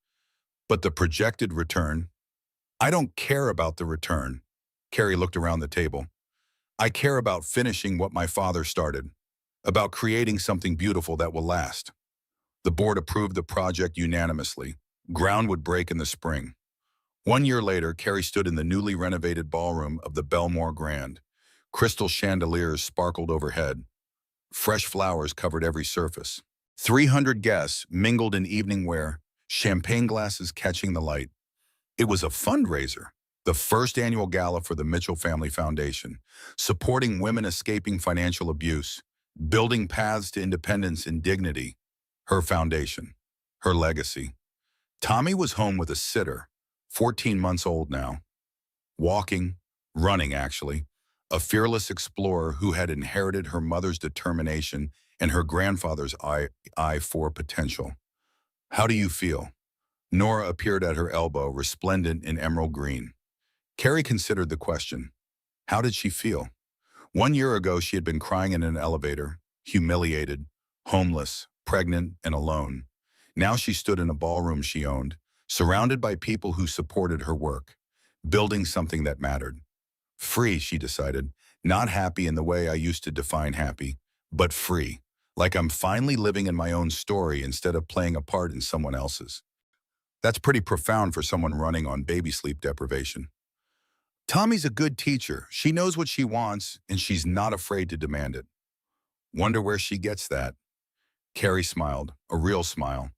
"But the projected return—" "I don't care about the return." Carrie looked around the table. "I care about finishing what my father started, about creating something beautiful that will last." The board approved the project unanimously. Ground would break in the spring. 1 year later, Carrie stood in the newly renovated ballroom of the Belmore Grand. Crystal chandeliers sparkled overhead. Fresh flowers covered every surface. 300 guests mingled in evening wear, champagne glasses catching the light. It was a fundraiser, the first annual gala for the Mitchell Family Foundation, supporting women escaping financial abuse, building paths to independence and dignity. Her foundation, her legacy. Tommy was home with a sitter, 14 months old now. Walking, running actually, a fearless explorer who had inherited her mother's determination and her grandfather's eye for potential. "How do you feel?" Nora appeared at her elbow, resplendent in emerald green. Carrie considered the question. How did she feel? 1 year ago, she had been crying in an elevator, humiliated, homeless, pregnant, and alone. Now she stood in a ballroom she owned, surrounded by people who supported her work, building something that mattered. Free, she decided, not happy in the way I used to define happy, but free, like I'm finally living in my own story instead of playing a part in someone else's. That's pretty profound for someone running on baby sleep deprivation. Tommy's a good teacher. She knows what she wants, and she's not afraid to demand it. Wonder where she gets that. Carrie smiled, a real smile,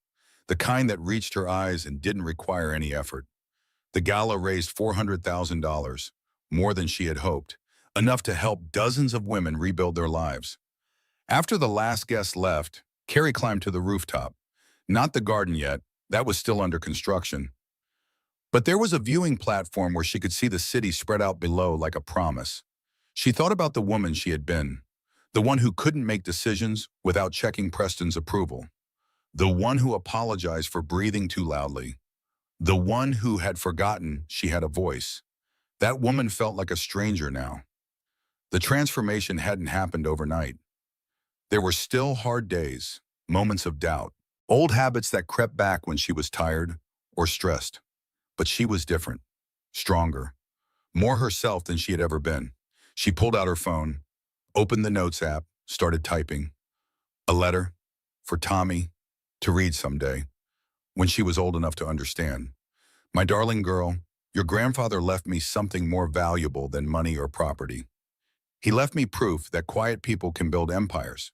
the kind that reached her eyes and didn't require any effort. The gala raised $400,000, more than she had hoped, enough to help dozens of women rebuild their lives. After the last guest left, Carrie climbed to the rooftop. Not the garden yet, that was still under construction. But there was a viewing platform where she could see the city spread out below like a promise. She thought about the woman she had been, the one who couldn't make decisions without checking Preston's approval, the one who apologized for breathing too loudly, the one who had forgotten she had a voice. That woman felt like a stranger now. The transformation hadn't happened overnight. There were still hard days, moments of doubt, old habits that crept back when she was tired or stressed. But she was different, stronger, more herself than she had ever been. She pulled out her phone, opened the Notes app, started typing. A letter for Tommy to read someday, when she was old enough to understand. My darling girl, your grandfather left me something more valuable than money or property. He left me proof that quiet people can build empires,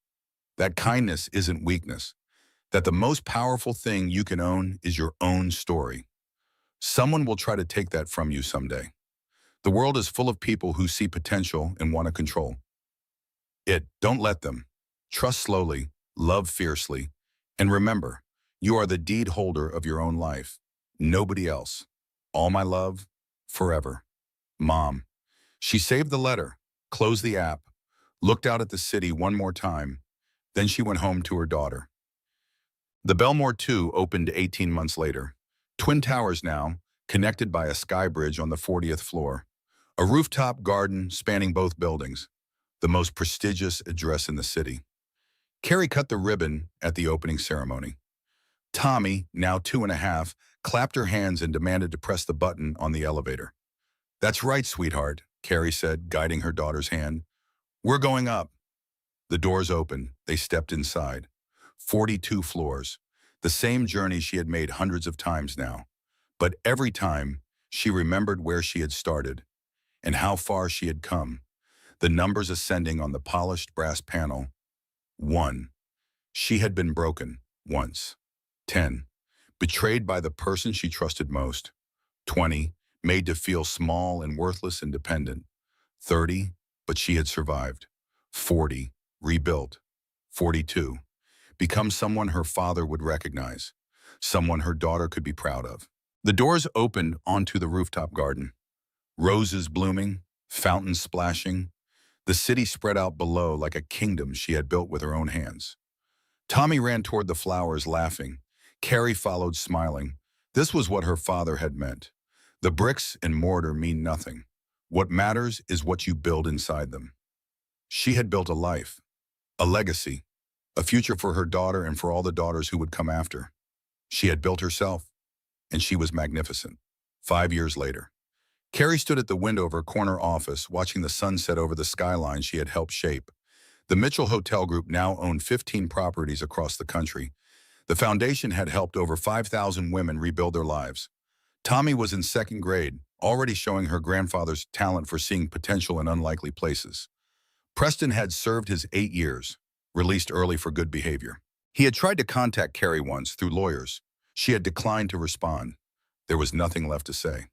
that kindness isn't weakness, that the most powerful thing you can own is your own story. Someone will try to take that from you someday. The world is full of people who see potential and want to control it. Don't let them. Trust slowly, love fiercely, and remember, you are the deed holder of your own life. Nobody else. All my love, forever. Mom. She saved the letter, closed the app, looked out at the city one more time, then she went home to her daughter. The Belmore 2 opened 18 months later. Twin towers now, connected by a sky bridge on the 40th floor. A rooftop garden spanning both buildings, the most prestigious address in the city. Carrie cut the ribbon at the opening ceremony. Tommy, now 2.5, clapped her hands and demanded to press the button on the elevator. That's right, sweetheart, Carrie said, guiding her daughter's hand. We're going up. The doors opened. They stepped inside. 42 floors. The same journey she had made hundreds of times now. But every time, she remembered where she had started and how far she had come. The numbers ascending on the polished brass panel. 1. She had been broken once. 10. Betrayed by the person she trusted most. 20. Made to feel small and worthless and dependent. 30. But she had survived. 40. Rebuilt. 42. Become someone her father would recognize. Someone her daughter could be proud of. The doors opened onto the rooftop garden. Roses blooming, fountains splashing. The city spread out below like a kingdom she had built with her own hands. Tommy ran toward the flowers, laughing. Carrie followed, smiling. This was what her father had meant. The bricks and mortar mean nothing. What matters is what you build inside them. She had built a life, a legacy, a future for her daughter and for all the daughters who would come after. She had built herself, and she was magnificent. 5 years later, Carrie stood at the window of her corner office, watching the sunset over the skyline she had helped shape. The Mitchell Hotel Group now owned 15 properties across the country. The foundation had helped over 5,000 women rebuild their lives. Tommy was in 2nd grade, already showing her grandfather's talent for seeing potential in unlikely places. Preston had served his 8 years, released early for good behavior. He had tried to contact Carrie once through lawyers. She had declined to respond. There was nothing left to say.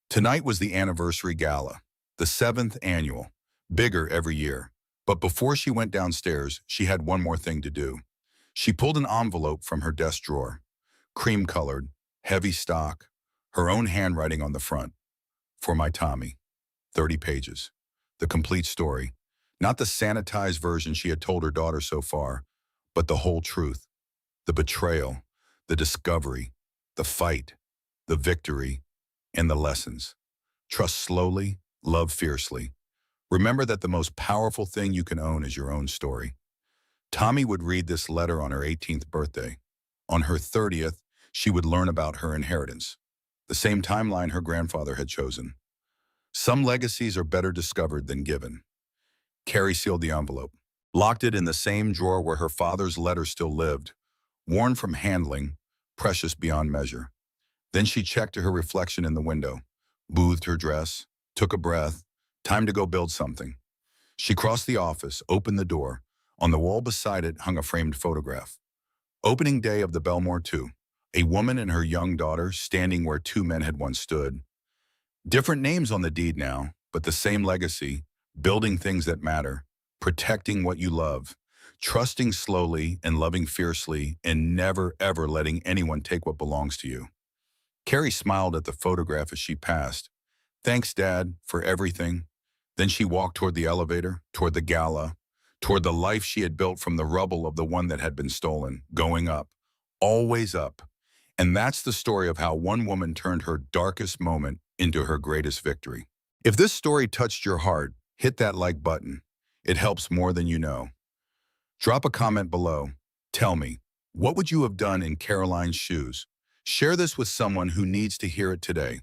Tonight was the anniversary gala, the 7th annual, bigger every year. But before she went downstairs, she had one more thing to do. She pulled an envelope from her desk drawer, cream-colored, heavy stock, her own handwriting on the front. For my Tommy. 30 pages. The complete story. Not the sanitized version she had told her daughter so far, but the whole truth. The betrayal, the discovery, the fight, the victory, and the lessons. Trust slowly, love fiercely. Remember that the most powerful thing you can own is your own story. Tommy would read this letter on her 18th birthday. On her 30th, she would learn about her inheritance, the same timeline her grandfather had chosen. Some legacies are better discovered than given. Carrie sealed the envelope. locked it in the same drawer where her father's letter still lived, worn from handling, precious beyond measure. Then she checked her reflection in the window, boothed her dress, took a breath, time to go build something. She crossed the office, opened the door. On the wall beside it hung a framed photograph. Opening day of the Belmore 2. A woman and her young daughter standing where two men had once stood. Different names on the deed now, but the same legacy, building things that matter, protecting what you love, trusting slowly and loving fiercely, and never ever letting anyone take what belongs to you. Carrie smiled at the photograph as she passed. Thanks, Dad, for everything. Then she walked toward the elevator, toward the gala, toward the life she had built from the rubble of the one that had been stolen, going up, always up. And that's the story of how one woman turned her darkest moment into her greatest victory. If this story touched your heart, hit that like button. It helps more than you know. Drop a comment below. Tell me, what would you have done in Caroline's shoes? Share this with someone who needs to hear it today.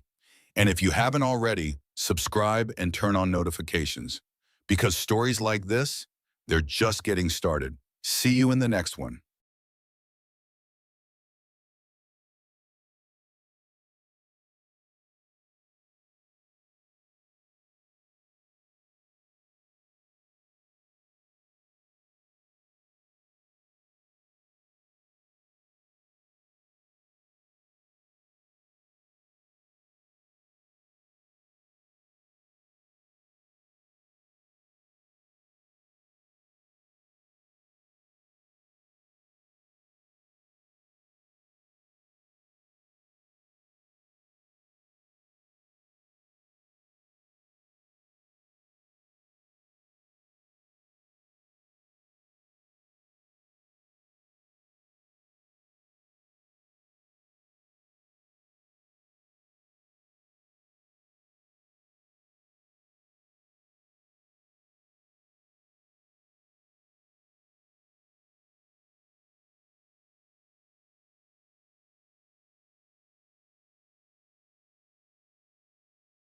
And if you haven't already, subscribe and turn on notifications. Because stories like this, they're just getting started. See you in the next one.